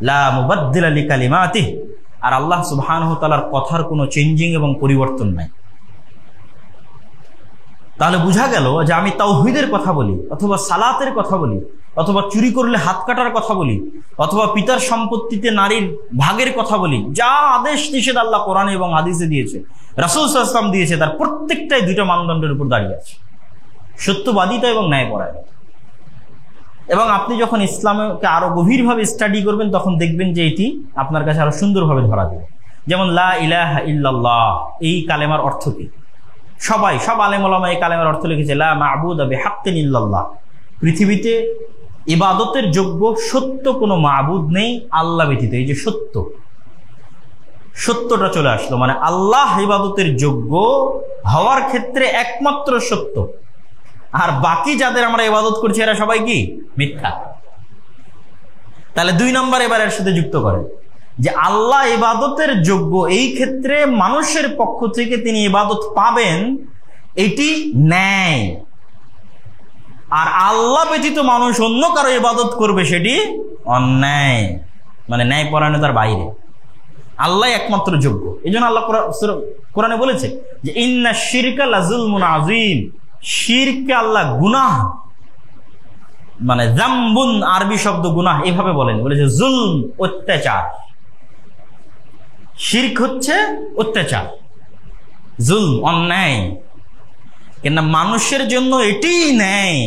লা মুবাদদিলা লিকালিমাতিহি, আর আল্লাহ সুবহানাহু ওয়া তাআলার কথার কোনো চেঞ্জিং এবং পরিবর্তন নাই। তাহলে বোঝা গেল যে আমি তাওহীদের কথা বলি, অথবা সালাতের কথা বলি, অথবা চুরি করলে হাত কাটার কথা বলি, অথবা পিতার সম্পত্তিতে নারীর ভাগের কথা বলি, যা আদেশ নিষেধ আল্লাহ কোরআনে এবং হাদিসে দিয়েছে, রাসূল সাল্লাল্লাহু আলাইহি ওয়াসাল্লাম দিয়েছে, তার প্রত্যেকটাই দুইটা মানদণ্ডের উপর দাঁড়িয়ে আছে, সত্যবাদিতা এবং ন্যায়পরায়ণতা। এবং আপনি যখন ইসলামকে আরো গভীরভাবে স্টাডি করবেন, তখন দেখবেন যে এটি আপনার কাছে আরো সুন্দরভাবে ধরা দেবে। যেমন লা ইলাহা ইল্লাল্লাহ, এই কালেমার অর্থ কি? সব আলেম ওলামা এই কালেমার অর্থ লিখেছে লা মা'বুদা বিহাক্কিন ইল্লাল্লাহ, পৃথিবীতে ইবাদতের যোগ্য সত্য কোনো মা'বুদ নেই আল্লাহ ব্যতীত। এই যে সত্যটা চলে আসলো, মানে আল্লাহ ইবাদতের যোগ্য হওয়ার ক্ষেত্রে একমাত্র সত্য, আর বাকি যাদের আমরা ইবাদত করছি এরা সবাই কি? মিথ্যা। তাহলে 2 নম্বর এবার এর সাথে যুক্ত করেন যে আল্লাহ ইবাদতের যোগ্য, এই ক্ষেত্রে মানুষের পক্ষ থেকে তিনি ইবাদত পাবেন, এটি ন্যায়। আর আল্লাহ ব্যতীত মানুষ অন্য কারো ইবাদত করবে, সেটি অন্যায়, মানে ন্যায়পরায়ণতার বাইরে। আল্লাহ একমাত্র যোগ্য। এই জন্য আল্লাহ কোরআনে বলেছে যে ইন্না শিরকা লাযুলমুন আযীম, শিরকে আল্লাহ গুনাহ, মানে যামবুন আরবি শব্দ গুনাহ এভাবে বলেন, বলেছে জুলম অত্যাচার। শিরক হচ্ছে অত্যাচার, জুলম অন্যায়। কেন মানুষের জন্য এটাই ন্যায়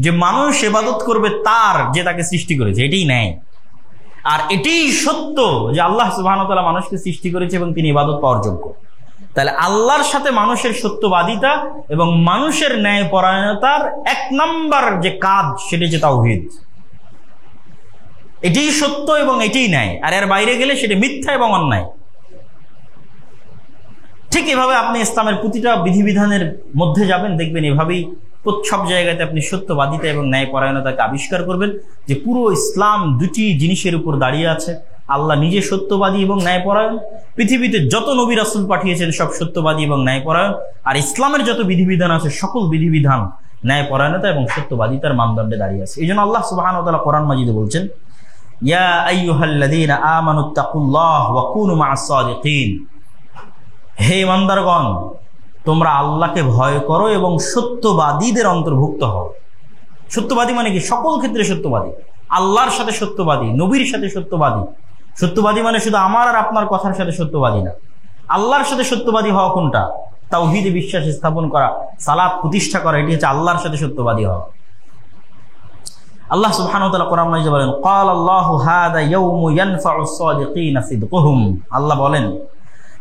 যে মানুষ ইবাদত করবে তার যে তাকে সৃষ্টি করেছে, এটাই ন্যায়। আর এটাই সত্য যে আল্লাহ সুবহানাহু ওয়া তাআলা মানুষকে সৃষ্টি করেছে এবং তিনি ইবাদত পাওয়ার যোগ্য। তাহলে আল্লাহর সাথে মানুষের সত্যবাদিতা এবং মানুষের ন্যায়পরায়ণতার 1 নম্বর যে কাজ, সেটি হচ্ছে তাওহীদ। এটাই সত্য এবং এটাই ন্যায়, আর এর বাইরে গেলে সেটি মিথ্যা এবং অন্যায়। ঠিক এভাবে আপনি ইসলামের প্রতিটা বিধিবিধানের মধ্যে যাবেন, দেখবেন এভাবেই সব জায়গাতে আপনি সত্যবাদিতা এবং ন্যায়পরায়ণতাকে আবিষ্কার করবেন যে পুরো ইসলাম দুটি জিনিসের উপর দাঁড়িয়ে আছে। আল্লাহ নিজে সত্যবাদী এবং ন্যায়পরায়ণ, পৃথিবীতে যত নবী রাসূল পাঠিয়েছেন সব সত্যবাদী এবং ন্যায়পরায়ণ, আর ইসলামের যত বিধিবিধান আছে সকল বিধিবিধান ন্যায়পরায়ণতা এবং সত্যবাদিতার মানদণ্ডে দাঁড়িয়ে আছে। এই জন্য আল্লাহ সুবহানাহু ওয়া তাআলা কোরআন মাজিদে বলছেন, ইয়া আইয়ুহাল্লাযীনা আমানুত্তাকুল্লাহ ওয়া কুনু মা'আস সাদিকিন, হে ইমানদারগণ, তোমরা আল্লাহকে ভয় করো এবং সত্যবাদীদের অন্তর্ভুক্ত হও। সত্যবাদী মানে কি? সকল ক্ষেত্রে সত্যবাদী, আল্লাহর সাথে সত্যবাদী, নবীর সাথে সত্যবাদী। সত্যবাদী মানে শুধু আমার আর আপনার কথার সাথে সত্যবাদী না, আল্লাহর সাথে সত্যবাদী হওয়া। কোনটা? তাওহীদে বিশ্বাস স্থাপন করা, সালাত প্রতিষ্ঠা করা, এটি হচ্ছে আল্লাহর সাথে সত্যবাদী হওয়া। আল্লাহ সুবহানাহু ওয়া তাআলা কোরআন মাজিদে বলেন, ক্বালাল্লাহু হাযা ইয়াউমু ইয়ানফাউস সাদিকিনা সিদকুহুম, আল্লাহ বলেন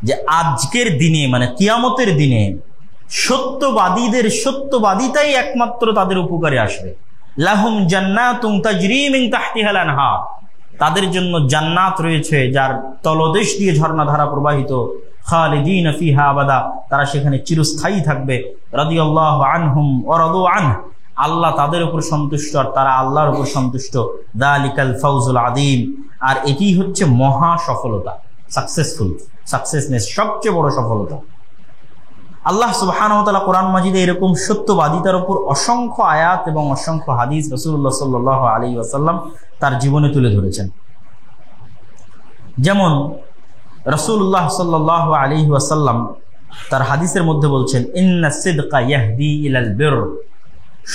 যে আজকের দিনে, মানে কিয়ামতের দিনে সত্যবাদীদের সত্যবাদিতাই একমাত্র তাদের উপকারে আসবে। লাহুম জান্নাতুন তাজরি মিন তাহতিহাল আনহার, তাদের জন্য জান্নাত রয়েছে যার তলদেশ দিয়ে ঝর্ণাধারা প্রবাহিত। খালিদিনা ফিহা আবাদা, তারা সেখানে চিরস্থায়ী থাকবে। রাদিয়াল্লাহু আনহুম ওয়া রাদু আনহু, আল্লাহ তাদের উপর সন্তুষ্ট আর তারা আল্লাহর উপর সন্তুষ্ট। যালিকাল ফাউজুল আযীম, আর এটি হচ্ছে মহা সফলতা, সাকসেসনেস, সবচেয়ে বড় সফলতা। আল্লাহ সুবহানাহু ওয়া তাআলা কোরআন মাজিদে এরকম সত্যবাদিতার উপর অসংখ্য আয়াত এবং অসংখ্য হাদিস রাসূলুল্লাহ সাল্লাল্লাহু আলাইহি ওয়াসাল্লাম তার জীবনে তুলে ধরেছেন। যেমন রাসূলুল্লাহ সাল্লাল্লাহু আলাইহি ওয়াসাল্লাম তার হাদিসের মধ্যে বলছেন, ইন্নাস সিদকা ইয়াহদি ইলাল বির,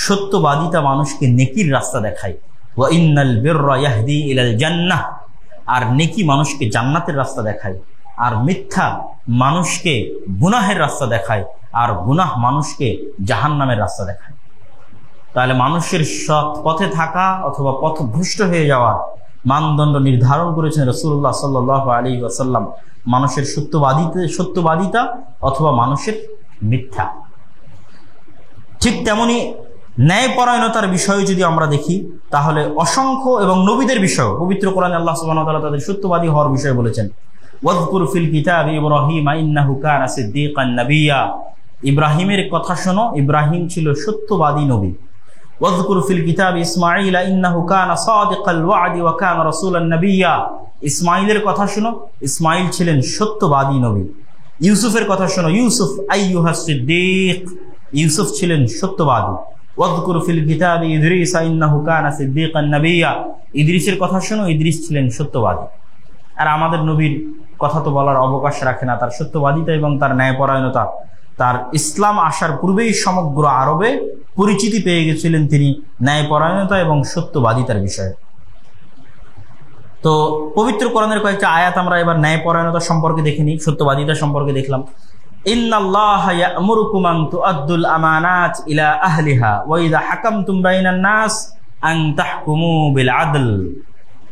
সত্যবাদিতা মানুষকে নেকির রাস্তা দেখায়, ওয়া ইন্নাল বিররা ইয়াহদি ইলাল জান্নাহ, আর নেকি মানুষকে জান্নাতের রাস্তা দেখায়, আর মিথ্যা মানুষকে গুনাহের রাস্তা দেখায়, আর গুনাহ মানুষকে জাহান্নামের রাস্তা দেখায়। তাহলে মানুষের সৎ পথে থাকা অথবা পথভ্রষ্ট হয়ে যাওয়ার মানদণ্ড নির্ধারণ করেছেন রাসূলুল্লাহ সাল্লাল্লাহু আলাইহি ওয়াসাল্লাম, মানুষের সত্যবাদিতা অথবা মানুষের মিথ্যা। ঠিক তেমনি ন্যায়পরায়ণতার বিষয়ে যদি আমরা দেখি, তাহলে অসংখ্য এবং নবীদের বিষয় পবিত্র কোরআনে আল্লাহ সুবহানাহু ওয়া তাআলা তাদের সত্যবাদী হওয়ার বিষয়ে বলেছেন। ওয়াযকুর ফিল কিতাবি ইব্রাহিম ইন্নাহু কানা সিদ্দীকান নাবিয়্যা, ইব্রাহিমের কথা শোনো, ইব্রাহিম ছিল সত্যবাদী নবী। ওয়াযকুর ফিল কিতাবি ইসমাঈল ইন্নাহু কানা সাদিকাল ওয়া'দি ওয়া কানা রাসূলান নাবিয়্যা, ইসমাঈলের কথা শোনো, ইসমাঈল ছিলেন সত্যবাদী নবী। ইউসুফের কথা শোনো, ইউসুফ আইয়ুহাস সিদ্দীক, ইউসুফ ছিলেন সত্যবাদী। ওয়াযকুর ফিল কিতাবি ইদ্রিস ইন্নাহু কানা সিদ্দীকান নাবিয়্যা, ইদ্রিসের কথা শোনো, ইদ্রিস ছিলেন সত্যবাদী। আর আমাদের নবীর কথা তো বলার অবকাশ রাখে না, তার সত্যবাদিতা এবং তার ন্যায়পরায়ণতা, তার ইসলাম আসার পূর্বেই সমগ্র আরবে পরিচিতি পেয়ে গেছিলেন তিনি ন্যায়পরায়ণতা এবং সত্যবাদিতার বিষয়ে। তো পবিত্র কোরআনের কয়েকটা আয়াত আমরা এবার ন্যায়পরায়ণতা সম্পর্কে দেখে নিই, সত্যবাদিতা সম্পর্কে দেখলাম। ইন্নাল্লাহা ইয়া'মুরুকুম আন তু'আদ্দুল আমানাত ইলা আহলিহা ওয়া ইযা হাকামতুম বাইনান নাস আন তাহকুমু বিল আদল,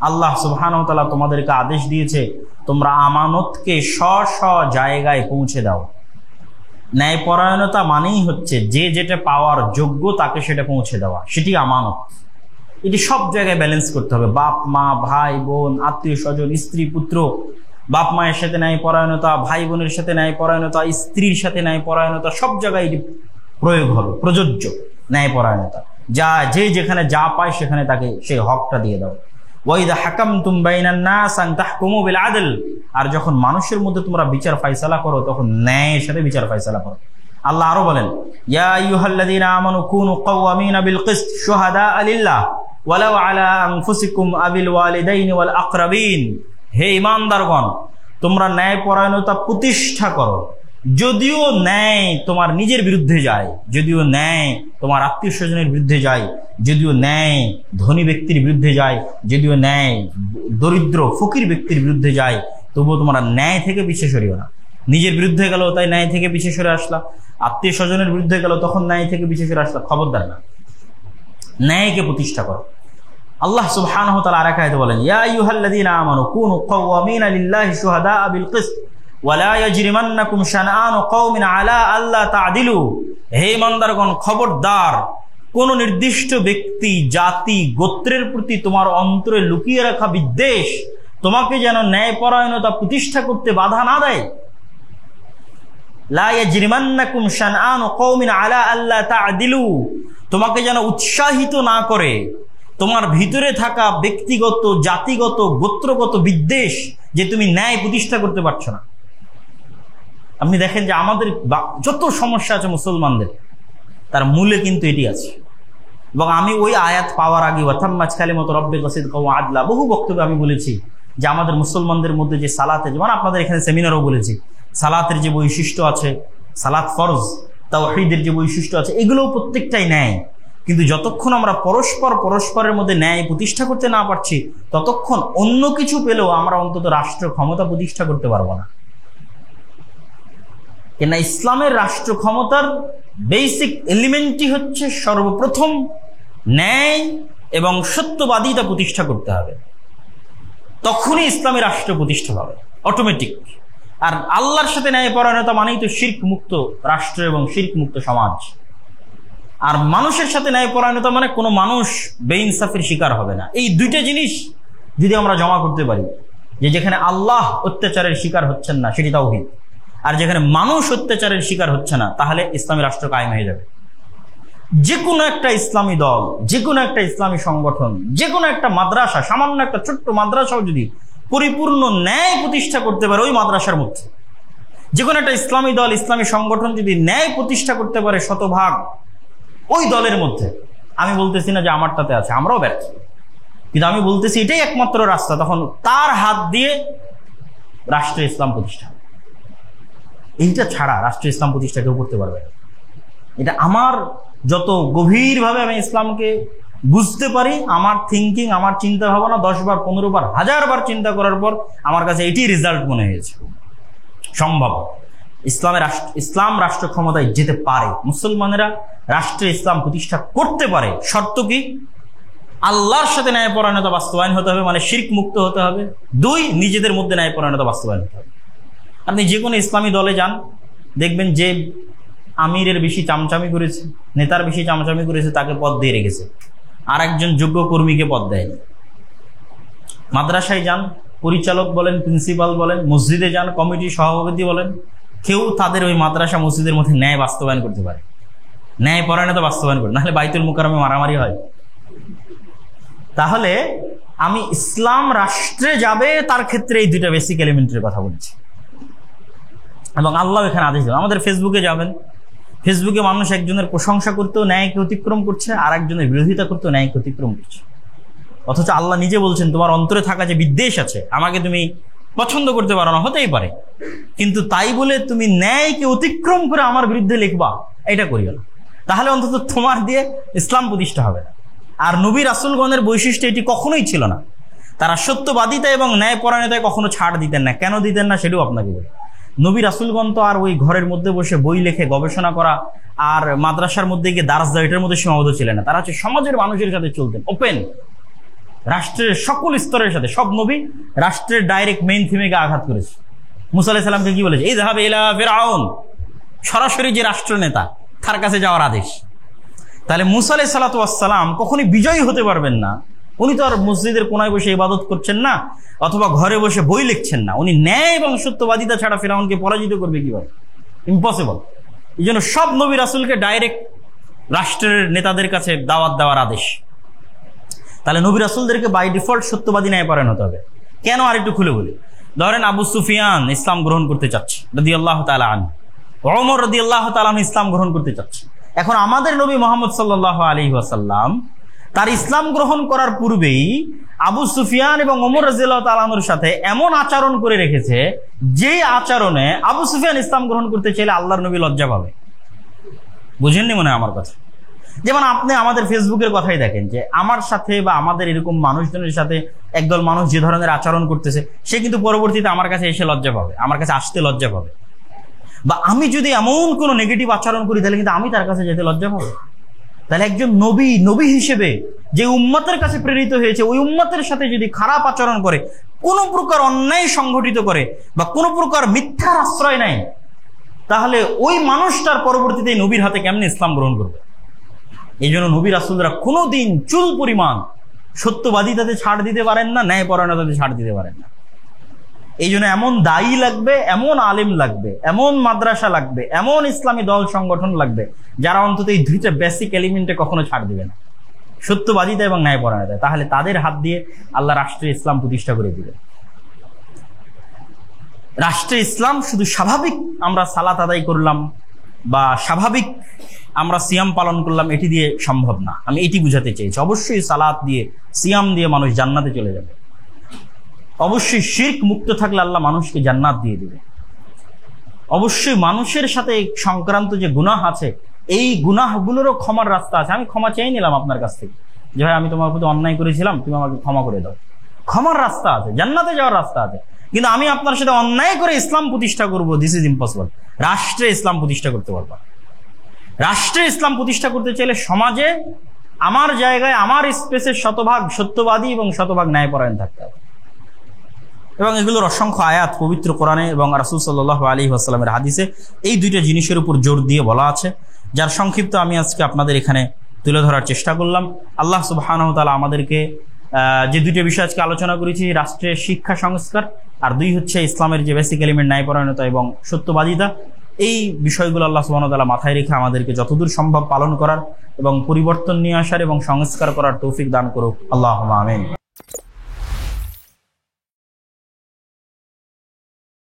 আল্লাহ সুবহানাহু ওয়া তাআলা তোমাদেরকে আদেশ দিয়েছে তোমরা আমানতকে স্ব জায়গায় পৌঁছে দাও। ন্যায়পরায়ণতা মানেই হচ্ছে যে যেটা পাওয়ার যোগ্য তাকে সেটা পৌঁছে দেওয়া, সেটি আমানত। এটি সব জায়গায় ব্যালেন্স করতে হবে, বাপ মা, ভাই বোন, আত্মীয় স্বজন, স্ত্রী পুত্র, বাপ মায়ের সাথে ন্যায়পরায়ণতা, ভাই বোনের সাথে ন্যায়পরায়ণতা, স্ত্রীর সাথে ন্যায়পরায়ণতা, সব জায়গায় এটি প্রয়োগ হবে, প্রযোজ্য ন্যায়পরায়ণতা। যে যেখানে যা পায় সেখানে তাকে সেই হকটা দিয়ে দাও। ওয়াইদা হাকামতুম বাইনান নাস আন তাহকুমু বিল আদল, আর যখন মানুষের মধ্যে তোমরা বিচার ফায়সালা করো তখন ন্যায়ের সাথে বিচার ফায়সালা করো। আল্লাহ আরো বলেন, ইয়া আইয়ুহাল্লাযীনা আমানু কুনু কাওয়ামিনা বিল কিসত শুহাদাআ লিল্লাহ ওয়ালাউ আলা আনফুসিকুম আবিল ওয়ালিদাইনি ওয়াল আকরাবিন, হে ঈমানদারগণ তোমরা ন্যায়পরায়ণতা প্রতিষ্ঠা করো, যদিও ন্যায় তোমার নিজের বিরুদ্ধে যায়, যদিও ন্যায় তোমার আত্মীয় স্বজনের বিরুদ্ধে যায়, যদিও ন্যায় ধনী ব্যক্তির বিরুদ্ধে যায়, যদিও ন্যায় দরিদ্র ফকির ব্যক্তির বিরুদ্ধে যায়, তবুও তোমরা ন্যায় থেকে পিছিয়ে সরিও না। নিজের বিরুদ্ধে গেল তাই ন্যায় থেকে পিছিয়ে সরে আসলা, আত্মীয় স্বজনের বিরুদ্ধে গেল তখন ন্যায় থেকে পিছিয়ে সরে আসলা, খবরদার না, ন্যায়কে প্রতিষ্ঠা করো। আল্লাহ সুবহানাহু ওয়া তাআলা আরেক আয়াতে বলেন, ইয়া আইয়ুহাল্লাযীনা আমানু কুনু কাওয়ামিনা লিল্লাহি শুহাদাআ বিল কিসত ওয়ালা ইয়াজরিমান্নাকুম শানআনু কওমিন আলা আল্লা তা'দিলু, হে ঈমানদারগণ খবরদার কোন নির্দিষ্ট ব্যক্তি, জাতি, গোত্রের প্রতি তোমার অন্তরে লুকিয়ে রাখা বিদ্বেষ তোমাকে যেন ন্যায়পরায়ণতা প্রতিষ্ঠা করতে বাধা না দেয়। লা ইয়াজরিমান্নাকুম শানআনু কওমিন আলা আল্লা তা'দিলু, তোমাকে যেন উৎসাহিত না করে তোমার ভিতরে থাকা ব্যক্তিগত, জাতিগত, গোত্রগত বিদ্বেষ যে তুমি ন্যায় প্রতিষ্ঠা করতে পারছো না। আপনি দেখেন যে আমাদের যত সমস্যা আছে মুসলমানদের, তার মূলে কিন্তু এটি আছে। এবং আমি ওই আয়াত পাওয়ার আগে ওয়াতাম্মাত কালিমাতু রাব্বিকা সিদকান ওয়া আদলা বহু বক্তব্যে আমি বলেছি যে আমাদের মুসলমানদের মধ্যে যে সালাতে, যেমন আপনাদের এখানে সেমিনারও বলেছি, সালাতের যে বৈশিষ্ট্য আছে, সালাত ফরজ, তাওহীদের যে বৈশিষ্ট্য আছে, এগুলোও প্রত্যেকটাই ন্যায়। কিন্তু যতক্ষণ আমরা পরস্পরের মধ্যে ন্যায় প্রতিষ্ঠা করতে না পারছি, ততক্ষণ অন্য কিছু পেলেও আমরা অন্তত রাষ্ট্র ক্ষমতা প্রতিষ্ঠা করতে পারবো না। কেন ইসলামের রাষ্ট্র ক্ষমতার বেসিক এলিমেন্টই হচ্ছে সর্বপ্রথম ন্যায় এবং সত্যবাদিতা প্রতিষ্ঠা করতে হবে, তখনই ইসলামী রাষ্ট্র প্রতিষ্ঠা হবে অটোমেটিক। আর আল্লাহর সাথে ন্যায়পরায়ণতা মানেই তো শিরক মুক্ত রাষ্ট্র এবং শিরক মুক্ত সমাজ। আর মানুষের সাথে ন্যায়পরায়ণতা মানে কোনো মানুষ বেইনসাফের শিকার হবে না। এই দুইটা জিনিস যদি আমরা জমা করতে পারি, যে যেখানে আল্লাহ অত্যাচারের শিকার হচ্ছেন না সেটি তাওহীদ, আর যেখানে মানুষ অত্যাচারের শিকার হচ্ছে না, তাহলে ইসলামী রাষ্ট্র কায়েম হয়ে যাবে। যে কোনো একটা ইসলামী দল, যে কোনো একটা ইসলামী সংগঠন, যে কোনো একটা মাদ্রাসা, সামান্য একটা ছোট্ট মাদ্রাসাও যদি পরিপূর্ণ ন্যায় প্রতিষ্ঠা করতে পারে ওই মাদ্রাসার মধ্যে, যে কোনো একটা ইসলামী দল, ইসলামী সংগঠন যদি ন্যায় প্রতিষ্ঠা করতে পারে শতভাগ ওই দলের মধ্যে, আমি বলতেছি না যে আমারটাতে আছে, আমরাও ব্যর্থ, কিন্তু আমি বলতেছি এটাই একমাত্র রাস্তা, তখন তার হাত দিয়ে রাষ্ট্র ইসলাম প্রতিষ্ঠা। এইটা ছাড়া রাষ্ট্র ইসলাম প্রতিষ্ঠা কেউ করতে পারবে না। এটা আমার যত গভীরভাবে আমি ইসলামকে বুঝতে পারি, আমার থিঙ্কিং, আমার চিন্তা ভাবনা 10 বার 15 বার 1000 বার চিন্তা করার পর আমার কাছে এটি রেজাল্ট মনে হয়েছে সম্ভব ইসলাম রাষ্ট্র ক্ষমতায় যেতে পারে, মুসলমানেরা রাষ্ট্রে ইসলাম প্রতিষ্ঠা করতে পারে। শর্ত কি? আল্লাহর সাথে ন্যায়পরায়ণতা বাস্তবায়ন হতে হবে, মানে শিরক মুক্ত হতে হবে। 2, নিজেদের মধ্যে ন্যায়পরায়ণতা বাস্তবায়ন হতে হবে। আপনি যে কোনো ইসলামী দলে যান, দেখবেন যে আমিরের বেশি চামচামি করেছে, নেতার বেশি চামচামি করেছে, তাকে পদ দিয়ে রেখেছে, আর একজন যোগ্য কর্মীকে পদ দেয়নি। মাদ্রাসায় যান, পরিচালক বলেন, প্রিন্সিপাল বলেন, মসজিদে যান, কমিটির সভাপতি বলেন, কেউ তাদের ওই মাদ্রাসা মসজিদের মধ্যে ন্যায় বাস্তবায়ন করতে পারে, ন্যায়পরায়ণতা বাস্তবায়ন করে, নাহলে বাইতুল মুকাররমে মারামারি হয়। তাহলে আমি ইসলাম রাষ্ট্রে যাবে তার ক্ষেত্রে এই 2টা বেসিক এলিমেন্টের কথা বলছি, এবং আল্লাহ এখানে আদেশ দেবেন। আমাদের ফেসবুকে যাবেন, ফেসবুকে মানুষ একজনের প্রশংসা করতেও ন্যায়কে অতিক্রম করছে, আর একজনের বিরোধিতা করতেও ন্যায়কে অতিক্রম করছে। অথচ আল্লাহ নিজে বলছেন, তোমার অন্তরে থাকা যে বিদ্বেষ আছে, আমাকে তুমি পছন্দ করতে পারো না, হতেই পারে, কিন্তু তাই বলে তুমি ন্যায়কে অতিক্রম করে আমার বিরুদ্ধে লিখবা, এটা করিও না। তাহলে অন্তত তোমার দিয়ে ইসলাম প্রতিষ্ঠা হবে না। আর নবী রাসূলগণের বৈশিষ্ট্য এটি কখনোই ছিল না। তারা সত্যবাদিতা এবং ন্যায়পরায়ণতায় কখনো ছাড় দিতেন না। কেন দিতেন না সেটাও আপনাকে বলি। নবী রাসূলগণ তো আর ওই ঘরের মধ্যে বসে বই লেখে গবেষণা করা আর মাদ্রাসার মধ্যে গিয়ে দার্স দেওয়া এটার মধ্যে সীমাবদ্ধ ছিলেন না। তারা হচ্ছে সমাজের মানুষের সাথে চলতেন, ওপেন, রাষ্ট্রের সকল স্তরের সাথে। সব নবী রাষ্ট্রের ডাইরেক্ট মেইন থিমেকে আঘাত করেছে। মুসা আলাইহিস সালামকে কি বলেছে? ইযহাব ইলা ফিরআউন, সরাসরি যে রাষ্ট্রনেতা তার কাছে যাওয়ার আদেশ। তাহলে মুসা আলাইহিস সালাতু ওয়াস সালাম কখনই বিজয়ী হতে পারবেন না। উনি তো আর মসজিদের কোনায় বসে ইবাদত করছেন না, অথবা ঘরে বসে বই লিখছেন না। উনি ন্যায় এবং সত্যবাদিতা ছাড়া ফিরআউনকে পরাজিত করবে কিভাবে? ইম্পসিবল। এই জন্য সব নবী রাসূলকে ডাইরেক্ট রাষ্ট্রের নেতাদের কাছে দাওয়াত দেওয়ার আদেশ। তাহলে নবী রাসূলদেরকে বাই ডিফল্ট সত্যবাদী ন্যায়পরায়ণ হতে হবে। কেন? আর একটু খুলে বলি। ধরেন আবু সুফিয়ান ইসলাম গ্রহণ করতে চাচ্ছে রাদিয়াল্লাহু তাআলা আনহু, ওমর রাদিয়াল্লাহু তাআলা আনহু ইসলাম গ্রহণ করতে চাচ্ছে। এখন আমাদের নবী মুহাম্মদ সাল্লাল্লাহু আলাইহি ওয়াসাল্লাম তার ইসলাম গ্রহণ করার পূর্বেই আবু সুফিয়ান এবং ওমর রাদিয়াল্লাহু তাআলা আনহুর সাথে এমন আচরণ করে রেখেছে, যে আচরণে আবু সুফিয়ান ইসলাম গ্রহণ করতে চাইলে আল্লাহর নবী লজ্জা পাবে। বুঝেননি মনে হয় আমার কথা? যেমন আপনি আমাদের ফেসবুকের কথাই দেখেন, যে আমার সাথে বা আমাদের এরকম মানুষজনের সাথে একদল মানুষ যে ধরনের আচরণ করতেছে, সে কিন্তু পরবর্তীতে আমার কাছে এসে লজ্জা পাবে, আমার কাছে আসতে লজ্জা পাবে। বা আমি যদি এমন কোনো নেগেটিভ আচরণ করি, তাহলে কিন্তু আমি তার কাছে যেতে লজ্জা পাবো। তাহলে একজন নবী হিসেবে যে উম্মতের কাছে প্রেরিত হয়েছে, ওই উম্মতের সাথে যদি খারাপ আচরণ করে, কোনো প্রকার অন্যায় সংঘটিত করে, বা কোনো প্রকার মিথ্যার আশ্রয় নেয়, তাহলে ওই মানুষটার পরবর্তীতে নবীর হাতে কেমনে ইসলাম গ্রহণ করবে? এই জন্য নবী রাসূলরা কোনোদিন চুল পরিমাণ সত্যবাদিতাতে ছাড় দিতে পারেন না, ন্যায়পরায়ণতাতে ছাড় দিতে পারেন না। এই জন্য এমন দায়ী লাগবে, এমন আলেম লাগবে, এমন মাদ্রাসা লাগবে, এমন ইসলামী দল সংগঠন লাগবে, যারা অন্তত এই 2টা বেসিক এলিমেন্টে কখনো ছাড় দিবে না, সত্যবাদিতা এবং ন্যায়পরায়ণতা। তাহলে তাদের হাত দিয়ে আল্লাহ রাষ্ট্রে ইসলাম প্রতিষ্ঠা করে দিবে। রাষ্ট্রে ইসলাম শুধু স্বাভাবিক আমরা সালাত আদায় করলাম বা স্বাভাবিক আমরা সিয়াম পালন করলাম, এটি দিয়ে সম্ভব না। আমি এটি বুঝাতে চেয়েছি। অবশ্যই সালাত দিয়ে, সিয়াম দিয়ে মানুষ জান্নাতে চলে যাবে। অবশ্যই শিরক মুক্ত থাকলে আল্লাহ মানুষকে জান্নাত দিয়ে দিবে। অবশ্যই মানুষের সাথে সংক্রান্ত যে গুনাহ আছে, এই গুনাহগুলোরও ক্ষমার রাস্তা আছে। আমি ক্ষমা চেয়ে নিলাম আপনার কাছ থেকে, যে ভাই আমি তোমার প্রতি অন্যায় করেছিলাম, তুমি আমাকে ক্ষমা করে দাও। ক্ষমার রাস্তা আছে, জান্নাতে যাওয়ার রাস্তা আছে। কিন্তু আমি আপনার সাথে অন্যায় করে ইসলাম প্রতিষ্ঠা করব, দিস ইজ ইম্পসিবল। রাষ্ট্রে ইসলাম প্রতিষ্ঠা করতে পারবো। রাষ্ট্রে ইসলাম প্রতিষ্ঠা করতে চাইলে সমাজে আমার জায়গায়, আমার স্পেসে শতভাগ সত্যবাদী এবং শতভাগ ন্যায়পরায়ণ থাকতে হবে। এবং এগুলোর অসংখ্য আয়াত পবিত্র কোরআনে এবং রাসূল সাল্লাল্লাহু আলাইহি ওয়াসাল্লামের হাদিসে এই 2টা জিনিসের উপর জোর দিয়ে বলা আছে, যার সংক্ষিপ্ত আমি আজকে আপনাদের এখানে তুলে ধরার চেষ্টা করলাম। আল্লাহ সুবহানাহু ওয়া তাআলা আমাদেরকে যে 2টা বিষয় আজকে আলোচনা করেছি, রাষ্ট্রের শিক্ষা সংস্কার, আর 2 হচ্ছে ইসলামের যে বেসিক এলিমেন্ট ন্যায়পরায়ণতা এবং সত্যবাদিতা, এই বিষয়গুলো আল্লাহ সুবহানাহু ওয়া তাআলা মাথায় রেখে আমাদেরকে যতদূর সম্ভব পালন করার এবং পরিবর্তন নিয়ে আসার এবং সংস্কার করার তৌফিক দান করুক। আল্লাহুম্মা আমিন।